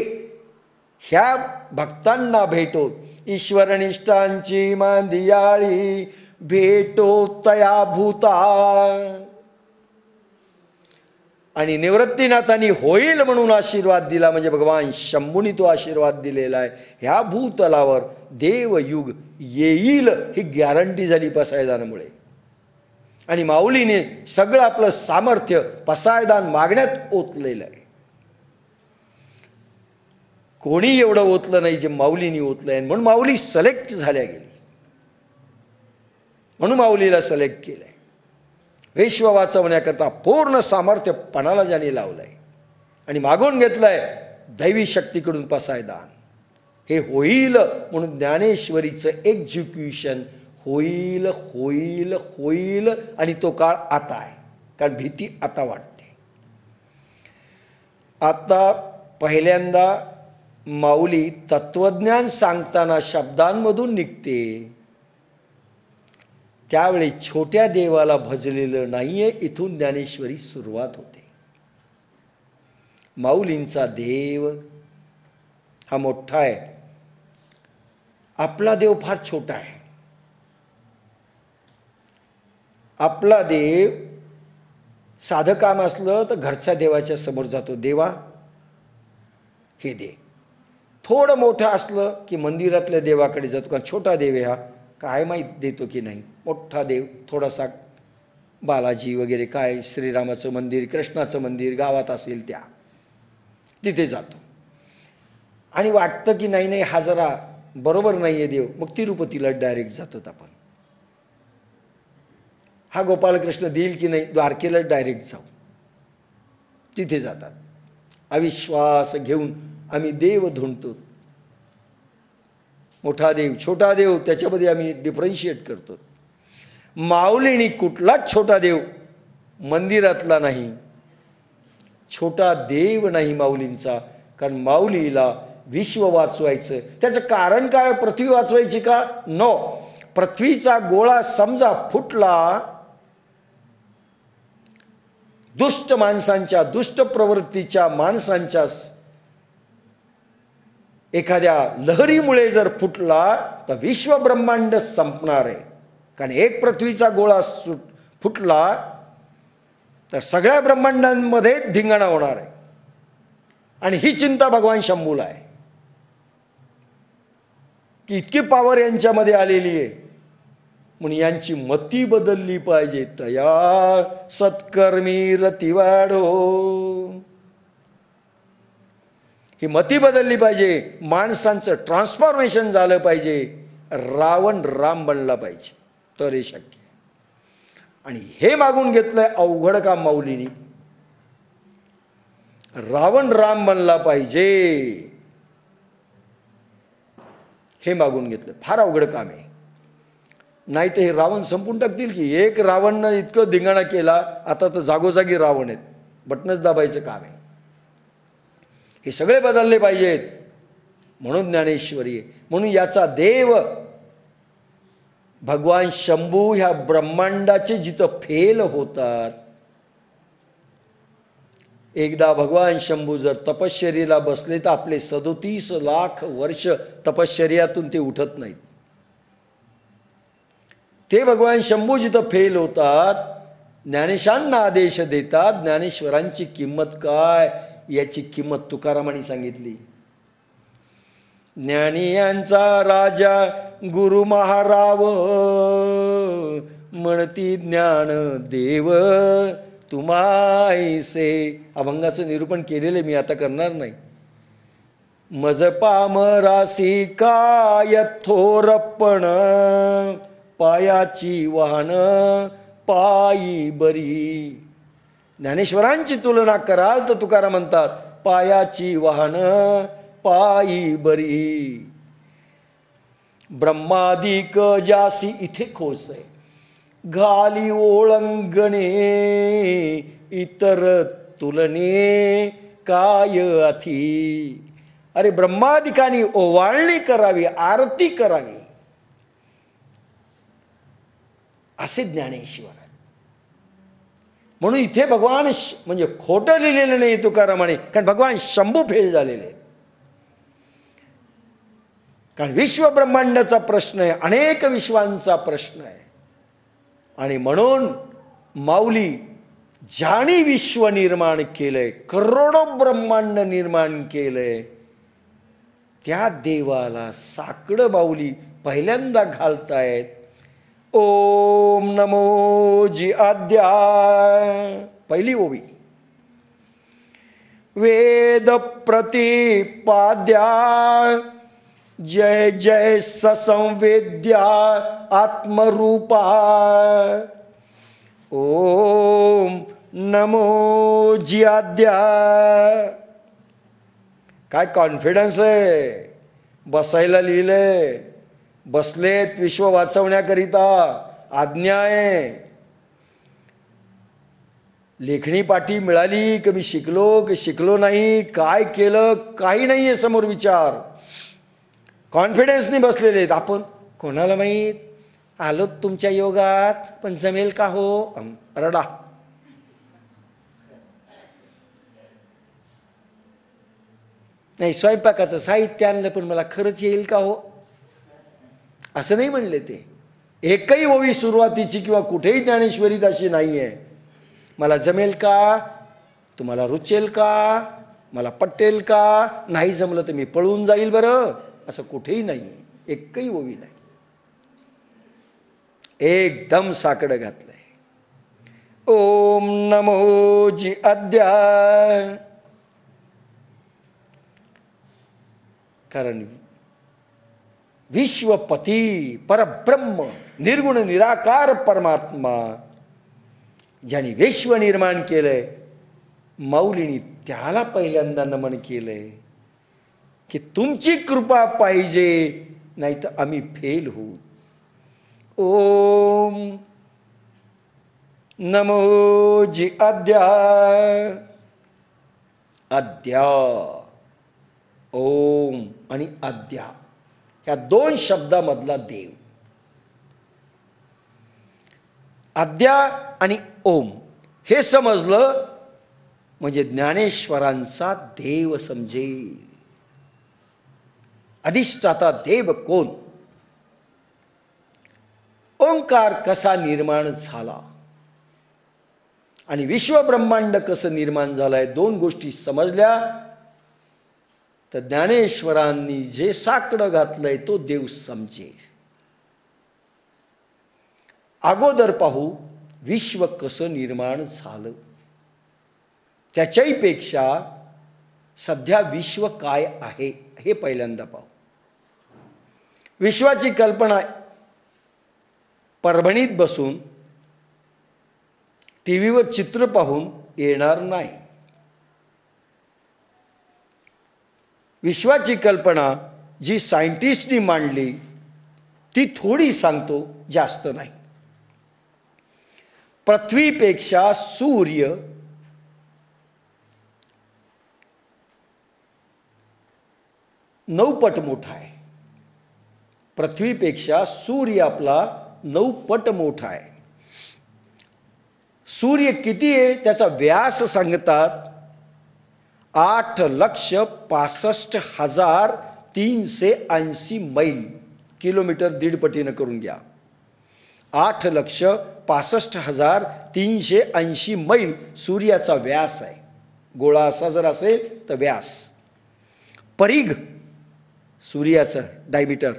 ह्या भक्तांना भेटो. ईश्वरनिष्ठांची मांदियाळी भेटो तया भूता. आणि निवृत्तीनाथांनी होईल म्हणून आशीर्वाद दिला, म्हणजे भगवान शंभूनी तो आशीर्वाद दिलेला आहे. ह्या भूतलावर देवयुग येईल ही गॅरंटी झाली पसायदानामुळे. आणि माऊलीने सगळं आपलं सामर्थ्य पसायदान मागण्यात ओतलेलं आहे. कोणी एवढं ओतलं नाही जे माऊलीने ओतलंय. म्हणून माऊली सिलेक्ट झाल्या गेली, म्हणून माऊलीला सिलेक्ट केलंय. विश्व वाचवण्याकरता पूर्ण सामर्थ्य पणाला ज्याने लावलंय आणि मागून घेतलंय दैवी शक्तीकडून पसायदान. हे होईल म्हणून ज्ञानेश्वरीचं एक्झिक्युशन होईल होईल होईल. आणि तो काळ आता आहे, कारण भीती आता वाटते. आता पहिल्यांदा माऊली तत्वज्ञान सांगताना शब्दांमधून निघते, त्यावेळी छोट्या देवाला भजलेलं नाहीये. इथून ज्ञानेश्वरी सुरुवात होते. माऊलींचा देव हा मोठा आहे, आपला देव फार छोटा आहे. आपला देव साधं काम असलं तर घरच्या देवाच्या समोर जातो, देवा हे दे. थोडं मोठं असलं की मंदिरातल्या देवाकडे जातो, कारण छोटा देव आहे हा, काय माहीत देतो की नाही. मोठा देव थोडासा बालाजी वगैरे काय श्रीरामाचं मंदिर, कृष्णाचं मंदिर गावात असेल त्या तिथे जातो. आणि वाटतं की नाही नाही हा जरा बरोबर नाही आहे देव, मग तिरुपतीला डायरेक्ट जातो आपण. हा गोपालकृष्ण देईल की नाही, द्वारकेला डायरेक्ट जाऊ, तिथे जातात. अविश्वास घेऊन आम्ही देव धुंडतो. मोठा देव छोटा देव त्याच्यामध्ये आम्ही डिफरन्शिएट करतो. माऊलीनी कुठलाच छोटा देव मंदिरातला नाही, छोटा देव नाही माऊलींचा. कारण माऊलीला विश्व वाचवायचं. त्याचं कारण काय? पृथ्वी वाचवायची का? नो. पृथ्वीचा गोळा समजा फुटला, दुष्ट माणसांच्या, दुष्ट प्रवृत्तीच्या माणसांच्या एखाद्या लहरीमुळे जर फुटला तर विश्व ब्रह्मांड संपणार आहे. कारण एक पृथ्वीचा गोळा फुटला तर सगळ्या ब्रह्मांडांमध्ये धिंगाणा होणार आहे. आणि ही चिंता भगवान शंभूला आहे की इतकी पॉवर यांच्यामध्ये आलेली आहे, म्हणून यांची मती बदलली पाहिजे. तया सत्कर्मी रती वाढो, ही मती बदलली पाहिजे. माणसांचं ट्रान्सफॉर्मेशन झालं पाहिजे. रावण राम बनला पाहिजे तर हे शक्य. आणि हे मागून घेतलंय अवघड काम माऊलीनी. रावण राम बनला पाहिजे हे मागून घेतलं. फार अवघड काम आहे. नाही तर हे रावण संपून टाकतील की. एक रावणनं इतकं धिंगाणा केला, आता तर जागोजागी रावण आहेत. बटनच दाबायचं काम आहे. हे सगळे बदलले पाहिजेत. म्हणून ज्ञानेश्वरी आहे. म्हणून याचा देव भगवान शंभू ह्या ब्रह्मांडाचे जिथं फेल होतात. एकदा भगवान शंभू जर तपश्चर्येला बसले तर आपले 37 लाख वर्ष तपश्चर्यातून ते उठत नाहीत. ते भगवान शंभू जिथं फेल होतात, ज्ञानेशांना आदेश देतात. ज्ञानेश्वरांची किंमत काय याची किंमत तुकारामांनी सांगितली. ज्ञानियांचा राजा गुरु महाराव, म्हणती ज्ञान देव तुम्हाईसे. अभंगाचं निरूपण केलेलं मी आता करणार नाही. मज पामरासी काय थोरपण, पायाची वाहन पायी बरी. ज्ञानेश्वरांची तुलना कराल तर तुकाराम म्हणतात पायाची वाहन पायी बरी. ब्रह्मादिक जासी इथे खोस आहे, घाली ओळंगणे इतर तुलने काय अथी. अरे ब्रह्मादिकांनी ओवाळणी करावी, आरती करावी, असे ज्ञानेश्वर आहेत. म्हणून इथे भगवान म्हणजे खोटं लिहिलेलं नाही तुकारामाने, कारण भगवान शंभू फेल झालेले आहेत. कारण विश्व ब्रह्मांडाचा प्रश्न आहे, अनेक विश्वांचा प्रश्न आहे. आणि म्हणून माऊली ज्याने विश्व निर्माण केलंय, करोडो ब्रह्मांड निर्माण केलंय, त्या देवाला साकडं माऊली पहिल्यांदा घालतायत. ओम नमो जी आद्या, पहिली ओवी. वेद प्रतिपाद्या जय जय ससंवेद्या आत्मरूपा. ओम नमो जी आद्या. काय कॉन्फिडन्स आहे, बसायला लिहिलंय, बसलेत विश्व वाचवण्याकरिता, आज्ञा आहे. लेखणी पाठी मिळाली की मी शिकलो की शिकलो नाही, काय केलं काही नाही आहे समोर विचार. कॉन्फिडन्सने बसलेले आहेत. आपण कोणाला माहीत, आलो तुमच्या योगात पण जमेल का हो, रडा. नाही स्वयंपाकाचं साहित्य आणलं पण मला खरंच येईल का हो, असं नाही म्हणले ते. एकही ओवी सुरुवातीची किंवा कुठेही ज्ञानेश्वरीत अशी नाही आहे मला जमेल का, तुम्हाला रुचेल का, मला पटेल का, नाही जमलं तर मी पळून जाईल बरं, असं कुठेही नाही. एकही ओवी नाही, एकदम साकडं घातलंय. ओम नमो जी आद्या. कारण विश्वपती परब्रह्म निर्गुण निराकार परमात्मा ज्याने विश्व निर्माण केलंय, माऊलीने त्याला पहिल्यांदा नमन केलंय की तुमची कृपा पाहिजे, नाही तर आम्ही फेल होऊ. ओम नमो जी आद्या. आद्या, ओम आणि आद्या या दोन शब्दामधला देव. आद्या आणि ओम हे समजलं म्हणजे ज्ञानेश्वरांचा देव समजेल. अधिष्ठाता देव कोण, ओंकार कसा निर्माण झाला आणि विश्व ब्रह्मांड कसं निर्माण झालंय, दोन गोष्टी समजल्या तर ज्ञानेश्वरांनी जे साकडं घातलंय तो देव समजेल. अगोदर पाहू विश्व कसं निर्माण झालं, त्याच्याही पेक्षा सध्या विश्व काय आहे हे पहिल्यांदा पाहू. विश्वाची कल्पना परभणीत बसून टीव्हीवर चित्र पाहून येणार नाही. विश्वाची कल्पना जी सायंटिस्टनी मांडली ती थोडी सांगतो, जास्त नाही. पृथ्वीपेक्षा सूर्य 9 पट मोठा आहे. पृथ्वीपेक्षा सूर्य आपला 9 पट मोठा आहे. सूर्य किती आहे त्याचा व्यास सांगतात 8,65,380 मैल, किलोमीटर 1.5 पटीनं करून घ्या. 8,65,380 मैल सूर्याचा व्यास आहे. गोळा असा जर असेल तर व्यास. परिघ सूर्याचं डायमीटर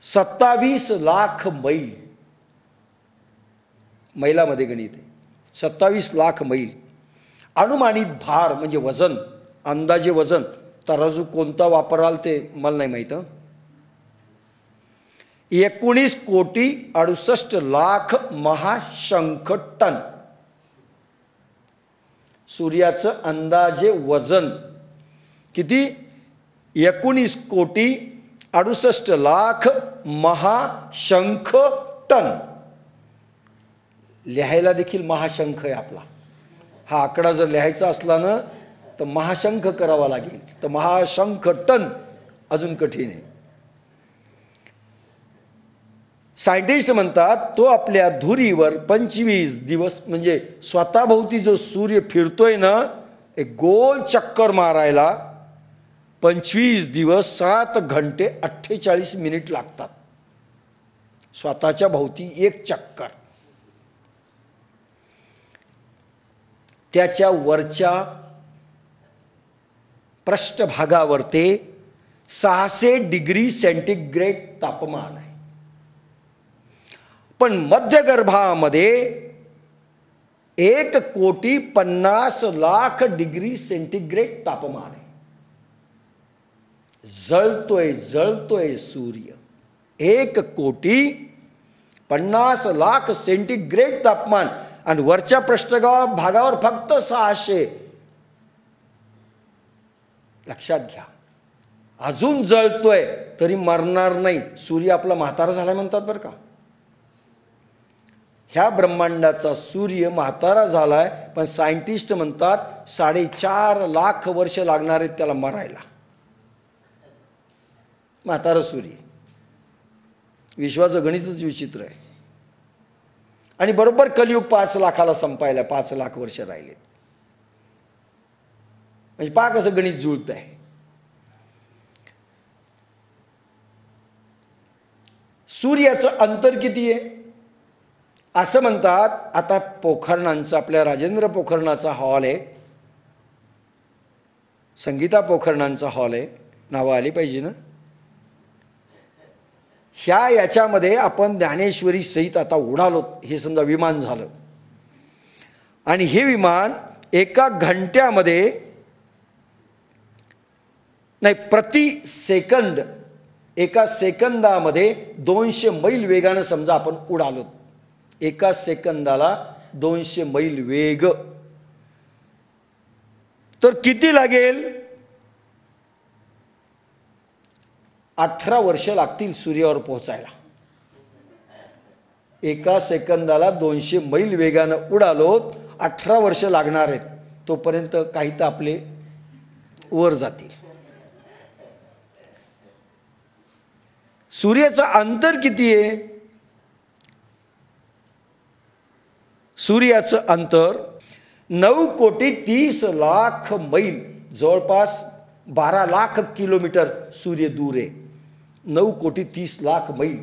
27 लाख मैल, मैलामध्ये गणित आहे. 27 लाख मैल. अनुमानित भार म्हणजे वजन, अंदाजे वजन तराजू कोणता वापराल ते मला नाही माहीत. 19,68,00,000 महाशंख टन सूर्याचं अंदाजे वजन किती? 19,68,00,000 महाशंख टन. लिहायला देखील महाशंख आहे आपला. हा आकडा जर लिहायचा असला ना तर महाशंख करावा लागेल. तर महाशंख टन अजून कठीण आहे. सायंटिस्ट म्हणतात तो आपल्या धुरीवर 25 दिवस म्हणजे स्वतःभोवती जो सूर्य फिरतोय ना एक गोल चक्कर मारायला 25 दिवस 7 घंटे 48 मिनिट लागतात. स्वतःच्या भोवती एक चक्कर. त्याच्या वरच्या पृष्ठभागावर ते 600 डिग्री सेंटीग्रेड तापमान आहे. पण मध्यगर्भामध्ये 1,50,00,000 डिग्री सेंटीग्रेड तापमान आहे. जळतोय सूर्य. 1,50,00,000 सेंटीग्रेड तापमान आणि वरच्या पृष्ठभागावर फक्त 600. लक्षात घ्या, अजून जळतोय तरी मरणार नाही. सूर्य आपला म्हातारा झाला म्हणतात बरं का. ह्या ब्रह्मांडाचा सूर्य म्हातारा झालाय, पण सायंटिस्ट म्हणतात 4.5 लाख वर्ष लागणार आहेत त्याला मरायला. म्हातारा सूर्य. विश्वाचं गणितच विचित्र आहे. आणि बरोबर कलियुग 5 लाखाला संपायला 5 लाख वर्ष राहिलेत. म्हणजे पहा कसं गणित जुळत आहे. सूर्याचं अंतर किती आहे असं म्हणतात. आता पोखरणांचा आपल्या राजेंद्र पोखरणाचा हॉल आहे, संगीता पोखरणांचा हॉल आहे, नावं आली पाहिजे ना. याच्यामध्ये आपण ज्ञानेश्वरी सहित आता उडालो. हे समजा विमान झालं आणि हे विमान एका घंट्यामध्ये नाही प्रति सेकंद एका सेकंदामध्ये 200 मैल वेगानं समजा आपण उडालो. एका सेकंदाला 200 मैल वेग. तर किती लागेल? 18 वर्ष लागतील सूर्यावर पोहोचायला. एका सेकंदाला 200 मैल वेगानं उडालो, 18 वर्ष लागणार आहेत. तोपर्यंत काही तर आपले वर जातील. सूर्याचं अंतर किती आहे? सूर्याचं अंतर 9,30,00,000 मैल, जवळपास 12 लाख किलोमीटर सूर्य दूर आहे. 9,30,00,000 मैल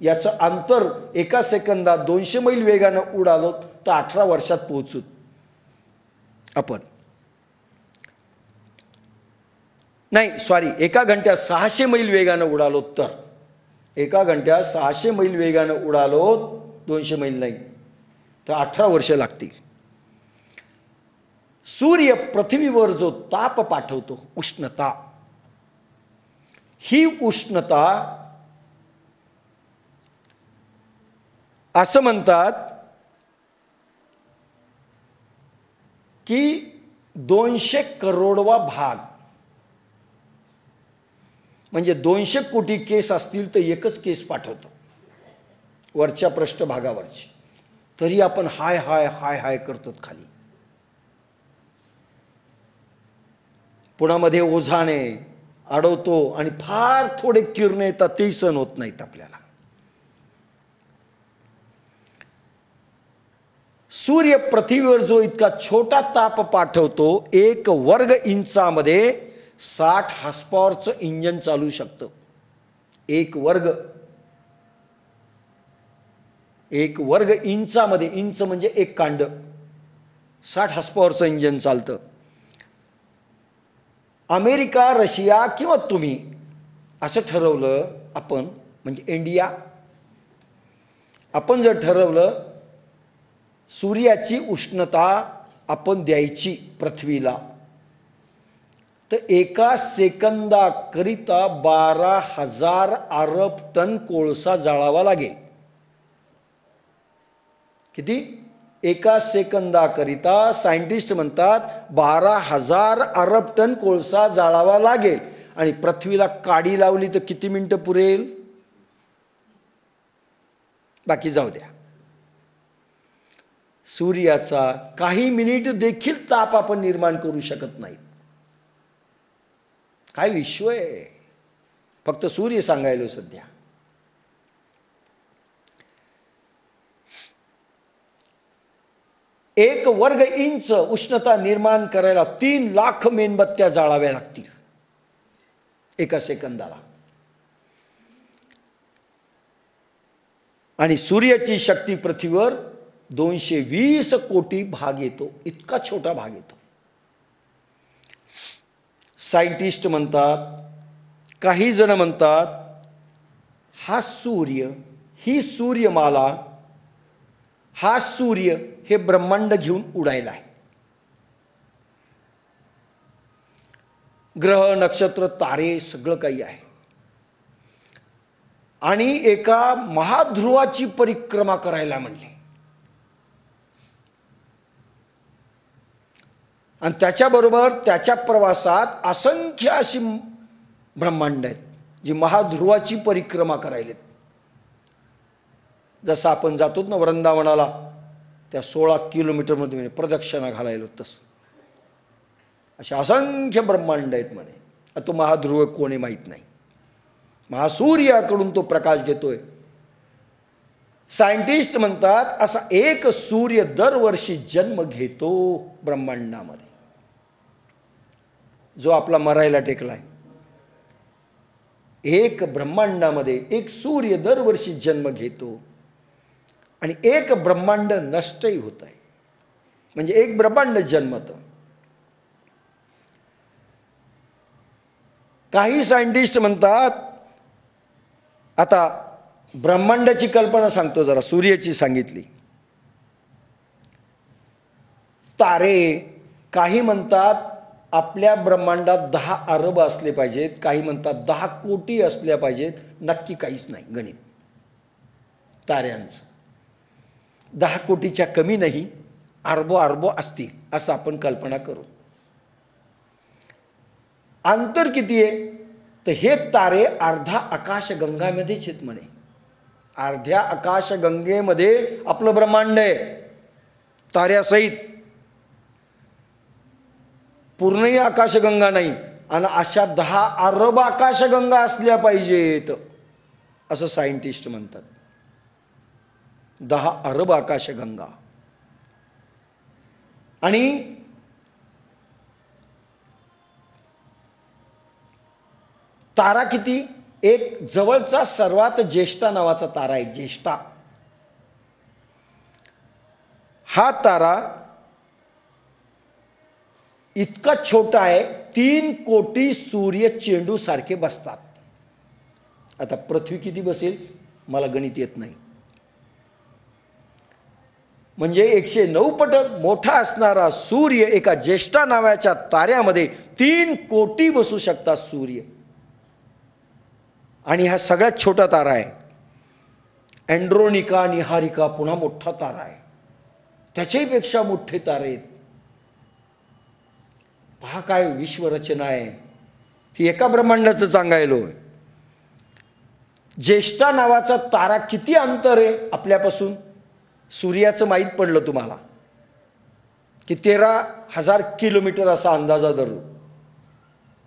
याचं अंतर एका सेकंदात 200 मैल वेगानं उडालो तर 18 वर्षात पोहोचू आपण. नाही सॉरी, एका घंट्यात 600 मैल वेगानं उडालो तर, एका घंट्यात 600 मैल वेगानं उडालो, 200 मैल नाही, तर 18 वर्ष लागतील. सूर्य पृथ्वीवर जो ताप पाठवतो, उष्णता, ही उष्णता असं म्हणतात की 200 करोडवा भाग, म्हणजे 200 कोटी केस असतील तर एकच केस पाठवतो वरच्या पृष्ठभागावरची. तरी आपण हाय हाय हाय हाय करतो खाली. पुण्यामध्ये ओझाने अडवतो आणि फार थोडे किरणे येतात, तेही सहन होत नाहीत आपल्याला. सूर्य पृथ्वीवर जो इतका छोटा ताप पाठवतो, 1 वर्ग इंचामध्ये 60 हॉर्सपॉवरचं इंजन चालू शकतं. 1 वर्ग इंचामध्ये, इंच म्हणजे 1 कांड, 60 हॉर्सपॉवरचं इंजन चालतं. अमेरिका, रशिया किंवा तुम्ही असं ठरवलं आपण, म्हणजे इंडिया, आपण जर ठरवलं सूर्याची उष्णता आपण द्यायची पृथ्वीला, तर एका सेकंदाकरिता 12,000 अरब टन कोळसा जाळावा लागेल. किती? एका सेकंदाकरिता सायंटिस्ट म्हणतात 12,000 अरब टन कोळसा जाळावा लागेल. आणि पृथ्वीला काडी लावली तर किती मिनिटं पुरेल? बाकी जाऊ द्या. सूर्याचा काही मिनिट देखील ताप आपण निर्माण करू शकत नाही. काय विश्व आहे. फक्त सूर्य सांगायलो सध्या. एक वर्ग इंच उष्णता निर्माण करायला 3 लाख मेणबत्त्या जाळाव्या लागतील एका सेकंदाला. आणि सूर्याची शक्ती पृथ्वीवर 220 कोटी भाग येतो. इतका छोटा भाग येतो. सायंटिस्ट म्हणतात, काही जण म्हणतात, हा सूर्य, ही सूर्यमाला, हा सूर्य हे ब्रह्मांड घेऊन उडायला आहे. ग्रह, नक्षत्र, तारे सगळं काही आहे. आणि एका महाध्रुवाची परिक्रमा करायला म्हणले. आणि त्याच्याबरोबर त्याच्या प्रवासात असंख्य अशी ब्रह्मांड आहेत जी महाध्रुवाची परिक्रमा करायलेत. जसं आपण जातो ना वृंदावनाला, त्या 16 किलोमीटरमध्ये प्रदक्षिणा घालायला, तसं अशा असंख्य ब्रह्मांड आहेत म्हणे. तो महाध्रुव कोणी माहीत नाही. महासूर्याकडून तो प्रकाश घेतोय. सायंटिस्ट म्हणतात असा एक सूर्य दरवर्षी जन्म घेतो ब्रह्मांडामध्ये, जो आपला मरायला टेकलाय. एक ब्रह्मांडामध्ये एक सूर्य दरवर्षी जन्म घेतो. आणि एक ब्रह्मांड नष्टही होत आहे. म्हणजे एक ब्रह्मांड जन्मतं. काही सायंटिस्ट म्हणतात, आता ब्रह्मांडाची कल्पना सांगतो जरा, सूर्याची सांगितली. तारे, काही म्हणतात आपल्या ब्रह्मांडात 10 अरब असले पाहिजेत, काही म्हणतात 10 कोटी असल्या पाहिजेत. नक्की काहीच नाही गणित ताऱ्यांचं. 10 कोटीच्या कमी नाही, अरबो अरबो असतील असं आपण कल्पना करू. अंतर किती आहे? तर हे तारे अर्धा आकाशगंगामध्येच आहेत म्हणे. अर्ध्या आकाशगंगेमध्ये आपलं ब्रह्मांड आहे ताऱ्यासहित. पूर्णही आकाशगंगा नाही. आणि अशा 10 अरब आकाशगंगा असल्या पाहिजेत असं सायंटिस्ट म्हणतात. 10 अरब आकाशगंगा. आणि तारा किती? एक जवळचा सर्वात ज्येष्ठा नावाचा तारा आहे. ज्येष्ठा हा तारा इतका छोटा आहे, 3 कोटी सूर्य चेंडू सारखे बसतात. आता पृथ्वी किती बसेल मला गणित येत नाही. म्हणजे 109 पट मोठा असणारा सूर्य एका ज्येष्ठा नावाच्या ताऱ्यामध्ये 3 कोटी बसू शकतात सूर्य. आणि हा सगळ्यात छोटा तारा आहे. अँड्रोनिका, निहारिका पुन्हा मोठा तारा आहे. त्याच्याही पेक्षा मोठे तारे आहेत. पहा काय विश्वरचना आहे. ती एका ब्रह्मांडाचं सांगायलो. ज्येष्ठा नावाचा तारा किती अंतर आहे आपल्यापासून? सूर्याचं माहीत पडलं तुम्हाला की 13,000 किलोमीटर असा अंदाजा धरू.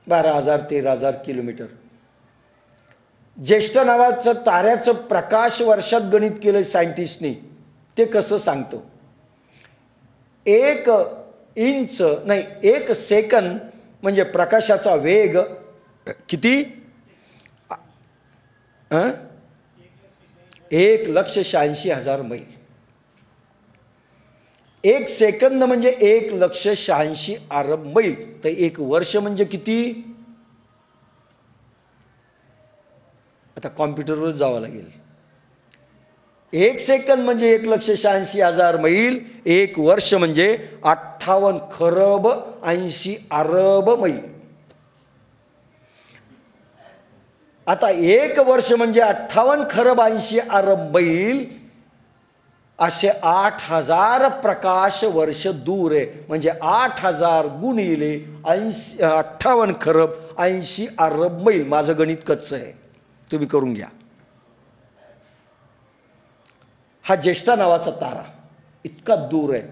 12,000 13,000 किलोमीटर. ज्येष्ठ नावाचं ताऱ्याचं प्रकाश वर्षात गणित केलं सायंटिस्टनी. ते कसं सांगतो? 1 इंच नाही, 1 सेकंद म्हणजे प्रकाशाचा वेग किती? 1,86,000 मैल. 1 सेकंद म्हणजे 1,86,000 अरब मैल. तर 1 वर्ष म्हणजे किती? आता कॉम्प्युटरवर जावं लागेल. 1 सेकंद म्हणजे 1,86,000 मैल. 1 वर्ष म्हणजे 58 खरब 80 अरब मैल. आता 1 वर्ष म्हणजे 58 खरब 80 अरब मैल, असे 8000 प्रकाश वर्ष दूर आहे. म्हणजे 8000 गुणिले 58 खरब 80 अरब मैल. माझं गणित कच्चं आहे, तुम्ही करून घ्या. हा ज्येष्ठा नावाचा तारा इतका दूर आहे.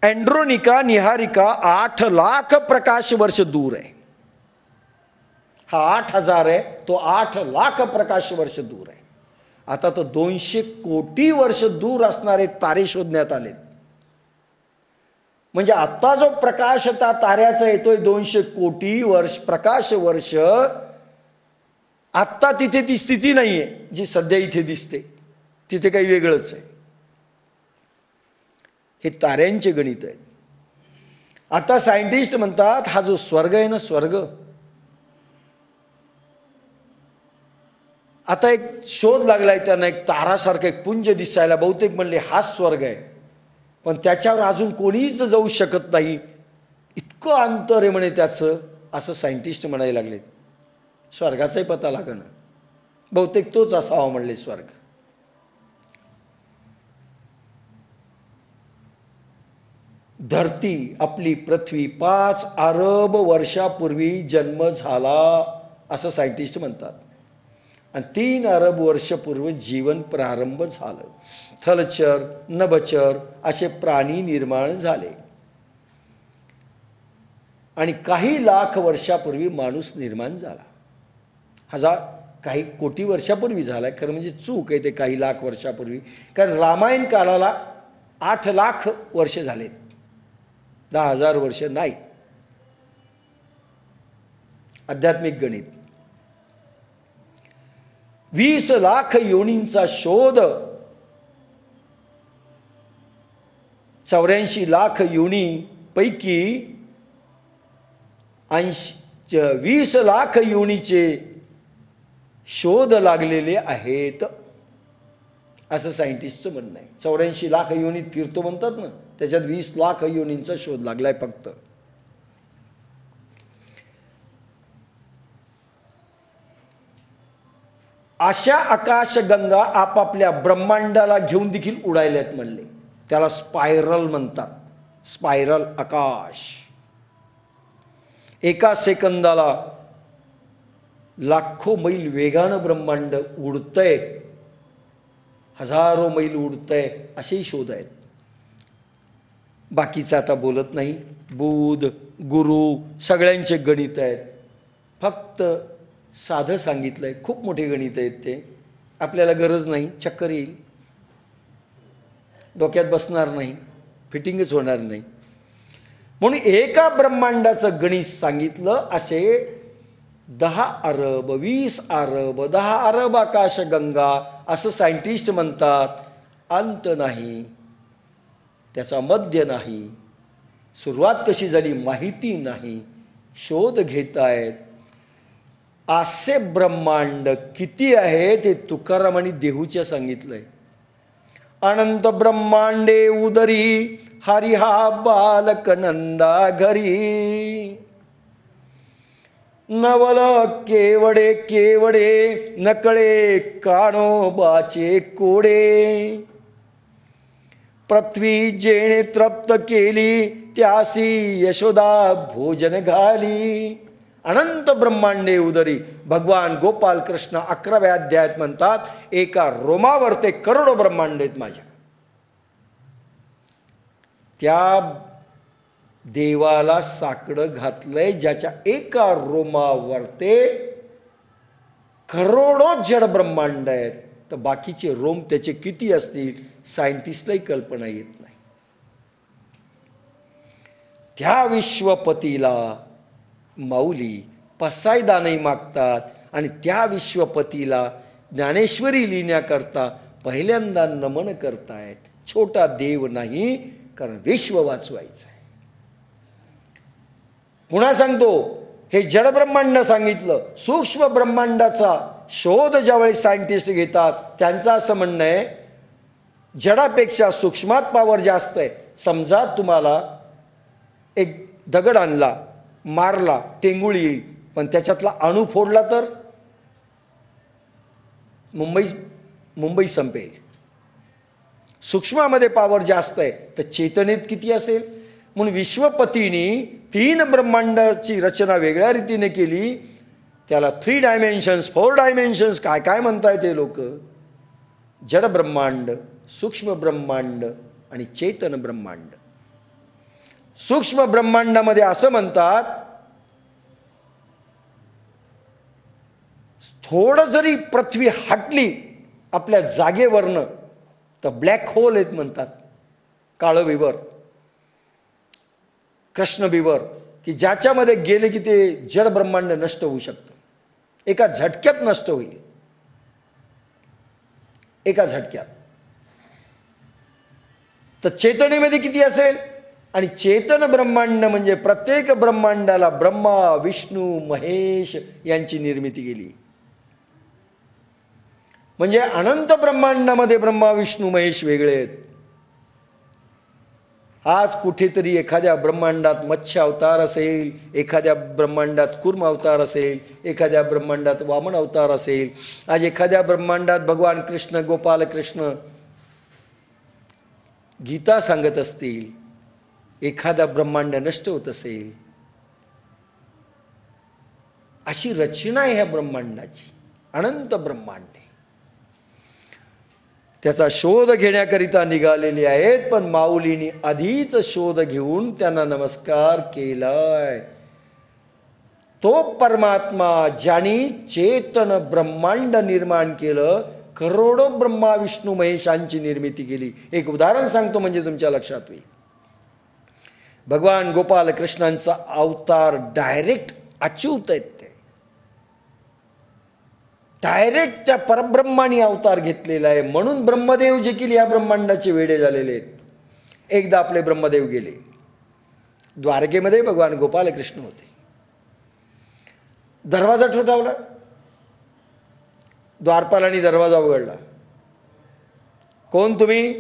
अँड्रोनिका निहारिका 8 लाख प्रकाश वर्ष दूर आहे. हा 8000 आहे, तो 8 लाख प्रकाश वर्ष दूर आहे. आता तो 200 कोटी वर्ष दूर असणारे तारे शोधण्यात आले. म्हणजे आता जो प्रकाश त्या ताऱ्याचा येतोय 200 कोटी वर्ष प्रकाश वर्ष, आत्ता तिथे ती स्थिती नाहीये जी सध्या इथे दिसते. तिथे काही वेगळंच आहे. हे ताऱ्यांचे गणित आहेत. आता सायंटिस्ट म्हणतात हा जो स्वर्ग आहे ना, स्वर्ग, आता एक शोध लागलाय त्यांना, एक तारासारखं एक पुंज दिसायला. बहुतेक म्हणले हाच स्वर्ग आहे, पण त्याच्यावर अजून कोणीच जाऊ शकत नाही, इतकं अंतर आहे म्हणे त्याचं, असं सायंटिस्ट म्हणायला लागलेत. स्वर्गाचाही पता लागणं, बहुतेक तोच असावा म्हणले स्वर्ग. धरती आपली पृथ्वी 5 अरब वर्षापूर्वी जन्म झाला असं सायंटिस्ट म्हणतात. आणि 3 अरब वर्षपूर्व जीवन प्रारंभ झालं. थलचर नभचर असे प्राणी निर्माण झाले. आणि काही लाख वर्षापूर्वी माणूस निर्माण झाला. काही कोटी वर्षापूर्वी झालाय, खरं म्हणजे चूक आहे ते काही लाख वर्षापूर्वी, कारण रामायण काळाला 8 लाख वर्ष झालेत, 10,000 वर्ष नाही. आध्यात्मिक गणित. 20 लाख योनींचा शोध, 84 लाख योनी पैकी 20 लाख योनीचे शोध लागलेले आहेत असं सायंटिस्टचं म्हणणं आहे. 84 लाख योनीत फिरतो म्हणतात ना, त्याच्यात 20 लाख योनींचा शोध लागलाय फक्त. अशा आकाशगंगा आपापल्या ब्रह्मांडाला घेऊन देखील उडायल्यात म्हणले. त्याला स्पायरल म्हणतात, स्पायरल आकाश. एका सेकंदाला लाखो मैल वेगानं ब्रह्मांड उडतंय, हजारो मैल उडतंय, असेही शोध आहेत. बाकीचं आता बोलत नाही. बुध गुरु सगळ्यांचे गणित आहेत. फक्त साधं सांगितलंय, खूप मोठे गणित आहेत ते, आपल्याला गरज नाही, चक्कर येईल, डोक्यात बसणार नाही, फिटिंगच होणार नाही. म्हणून एका ब्रह्मांडाचं गणित सांगितलं. असे 10 अरब 20 अरब 10 अरब आकाशगंगा असं सायंटिस्ट म्हणतात. अंत नाही, त्याचा मध्य नाही, सुरुवात कशी झाली माहिती नाही, शोध घेतायत. असे ब्रह्मांड किती आहे ते तुकाराम आणि देहूच्या सांगितलंय. अनंत ब्रह्मांडे उदरी हरिहा बालक नंदा घरी. नवल केवडे केवडे नकळे काणोबाचे कोडे. पृथ्वी जेणे तृप्त केली त्यासी यशोदा भोजन घाली. अनंत ब्रह्मांडे उदरी. भगवान गोपाल कृष्ण 11व्या अध्यायात म्हणतात, एका रोमावर ते करोडो ब्रह्मांड आहेत माझ्या. त्या देवाला साकडं घातलंय ज्याच्या एका रोमावर ते करोडो जड ब्रह्मांड आहेत. तर बाकीचे रोम त्याचे किती असतील सायंटिस्टलाही कल्पना येत नाही. त्या विश्वपतीला माऊली पसायदानही मागतात. आणि त्या विश्वपतीला ज्ञानेश्वरी लिहिण्याकरता पहिल्यांदा नमन करतायत. छोटा देव नाही, कारण विश्व वाचवायचं आहे. पुन्हा सांगतो, हे जड ब्रह्मांड सांगितलं. सूक्ष्म ब्रह्मांडाचा शोध ज्यावेळी सायंटिस्ट घेतात, त्यांचं असं म्हणणं आहे जडापेक्षा सूक्ष्मात पावर जास्त आहे. समजा तुम्हाला एक दगड आणला, मारला, टेंगुळी येईल, पण त्याच्यातला अणू फोडला तर मुंबई संपेल. सूक्ष्मामध्ये पॉवर जास्त आहे तर चेतनेत किती असेल. म्हणून विश्वपतींनी 3 ब्रह्मांडाची रचना वेगळ्या रीतीने केली. त्याला 3 डायमेन्शन्स 4 डायमेन्शन्स काय काय म्हणताय ते लोक. जड ब्रह्मांड, सूक्ष्म ब्रह्मांड आणि चेतन ब्रह्मांड. सूक्ष्म ब्रह्मांडामध्ये असं म्हणतात, थोडं जरी पृथ्वी हटली आपल्या जागेवरनं तर ब्लॅक होल आहेत म्हणतात. काळं विवर, कृष्ण विवर, की ज्याच्यामध्ये गेले की ते जड ब्रह्मांड नष्ट होऊ शकतं. एका झटक्यात नष्ट होईल, एका झटक्यात. तर चेतनेमध्ये किती असेल. आणि चेतन ब्रह्मांड म्हणजे प्रत्येक ब्रह्मांडाला ब्रह्मा विष्णू महेश यांची निर्मिती केली. म्हणजे अनंत ब्रह्मांडामध्ये ब्रह्मा विष्णू महेश वेगळे आहेत. आज कुठेतरी एखाद्या ब्रह्मांडात मत्स्य अवतार असेल, एखाद्या ब्रह्मांडात कूर्म अवतार असेल, एखाद्या ब्रह्मांडात वामन अवतार असेल. आज एखाद्या ब्रह्मांडात भगवान कृष्ण गोपाल कृष्ण गीता सांगत असतील, एखादा ब्रह्मांड नष्ट होत असेल. अशी रचना आहे ह्या ब्रह्मांडाची, अनंत ब्रह्मांड. त्याचा शोध घेण्याकरिता निघालेले आहेत, पण माऊलींनी आधीच शोध घेऊन त्यांना नमस्कार केलाय. तो परमात्मा ज्याने चेतन ब्रह्मांड निर्माण केलं, करोडो ब्रह्मा विष्णू महेशांची निर्मिती केली. एक उदाहरण सांगतो म्हणजे तुमच्या लक्षात येईल. भगवान गोपाल कृष्णांचा अवतार डायरेक्ट अच्युत आहेत. ते डायरेक्ट त्या परब्रह्माने अवतार घेतलेला आहे. म्हणून ब्रह्मदेव जे की या ब्रह्मांडाचे वेडे झालेले आहेत. एकदा आपले ब्रह्मदेव गेले, द्वारकेमध्ये भगवान गोपाल कृष्ण होते. दरवाजा ठोठावला, द्वारपालांनी दरवाजा उघडला. कोण तुम्ही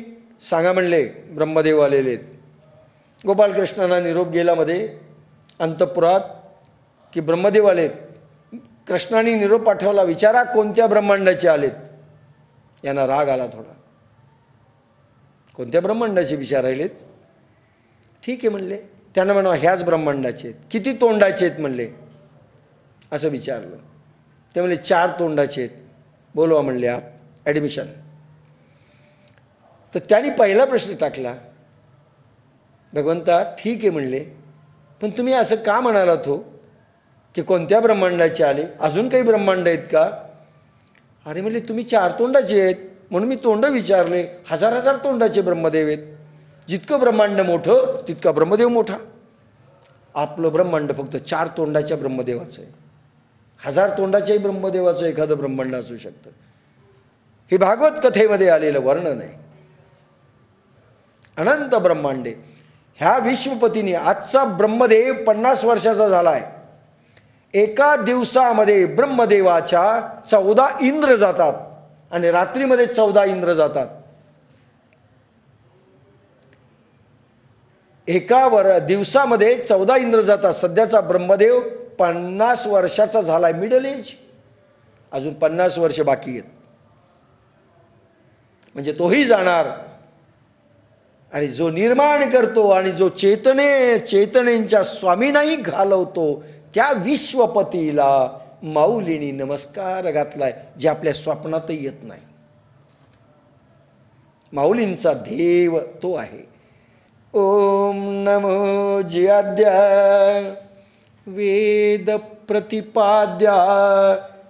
सांगा म्हणले. ब्रह्मदेव आलेले आहेत. गोपालकृष्णांना निरोप गेला मध्ये अंतपुरात की ब्रह्मदेव आलेत. कृष्णाने निरोप पाठवला, विचारा कोणत्या ब्रह्मांडाचे आलेत. यांना राग आला थोडा. कोणत्या ब्रह्मांडाचे विचारायलेत. ठीक आहे म्हणले. त्यांना म्हणा ह्याच ब्रह्मांडाचे आहेत. किती तोंडाचे आहेत म्हणले. असं विचारलं. ते म्हणले 4 तोंडाचे आहेत. बोलवा म्हणले आत, ॲडमिशन. तर त्यांनी पहिला प्रश्न टाकला, भगवंता ठीक आहे म्हणले, पण तुम्ही असं का म्हणालात हो की कोणत्या ब्रह्मांडाचे आले. अजून काही ब्रह्मांड आहेत का. अरे म्हणले तुम्ही 4 तोंडाचे आहेत म्हणून मी तोंड विचारले. 1000 तोंडाचे ब्रह्मदेव आहेत. जितकं ब्रह्मांड मोठं तितका ब्रह्मदेव मोठा. आपलं ब्रह्मांड फक्त 4 तोंडाच्या ब्रह्मदेवाचं आहे. 1000 तोंडाच्याही ब्रह्मदेवाचं एखादं ब्रह्मांड असू शकतं. हे भागवत कथेमध्ये आलेलं वर्णन आहे. अनंत ब्रह्मांडे. ह्या विश्वपतीने आजचा ब्रह्मदेव 50 वर्षाचा झालाय. एका दिवसामध्ये ब्रह्मदेवाच्या 14 इंद्र जातात आणि रात्रीमध्ये 14 इंद्र जातात. एका दिवसामध्ये 14 इंद्र जातात. सध्याचा ब्रह्मदेव 50 वर्षाचा झालाय, मिडल एज. अजून 50 वर्ष बाकी आहेत. म्हणजे तोही जाणार. आणि जो निर्माण करतो आणि जो चेतनेच्या स्वामीनाही घालवतो त्या विश्वपतीला माऊलींनी नमस्कार घातलाय, जे आपल्या स्वप्नातही येत नाही. माऊलींचा देव तो आहे. ओम नमो जियाद्या वेद प्रतिपाद्या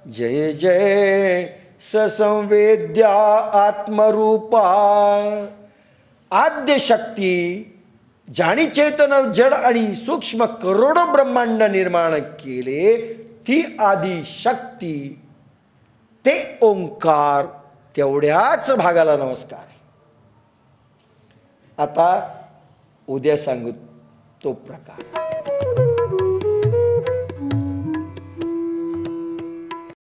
जय जय ससंवेद्या आत्मरूपा. आद्य शक्ती ज्याने चेतन जड आणि सूक्ष्म करोडो ब्रह्मांड निर्माण केले, ती आदि शक्ती, ते ओंकार, तेवढ्याच भागाला नमस्कार आहे. आता उद्या सांगू तो प्रकार.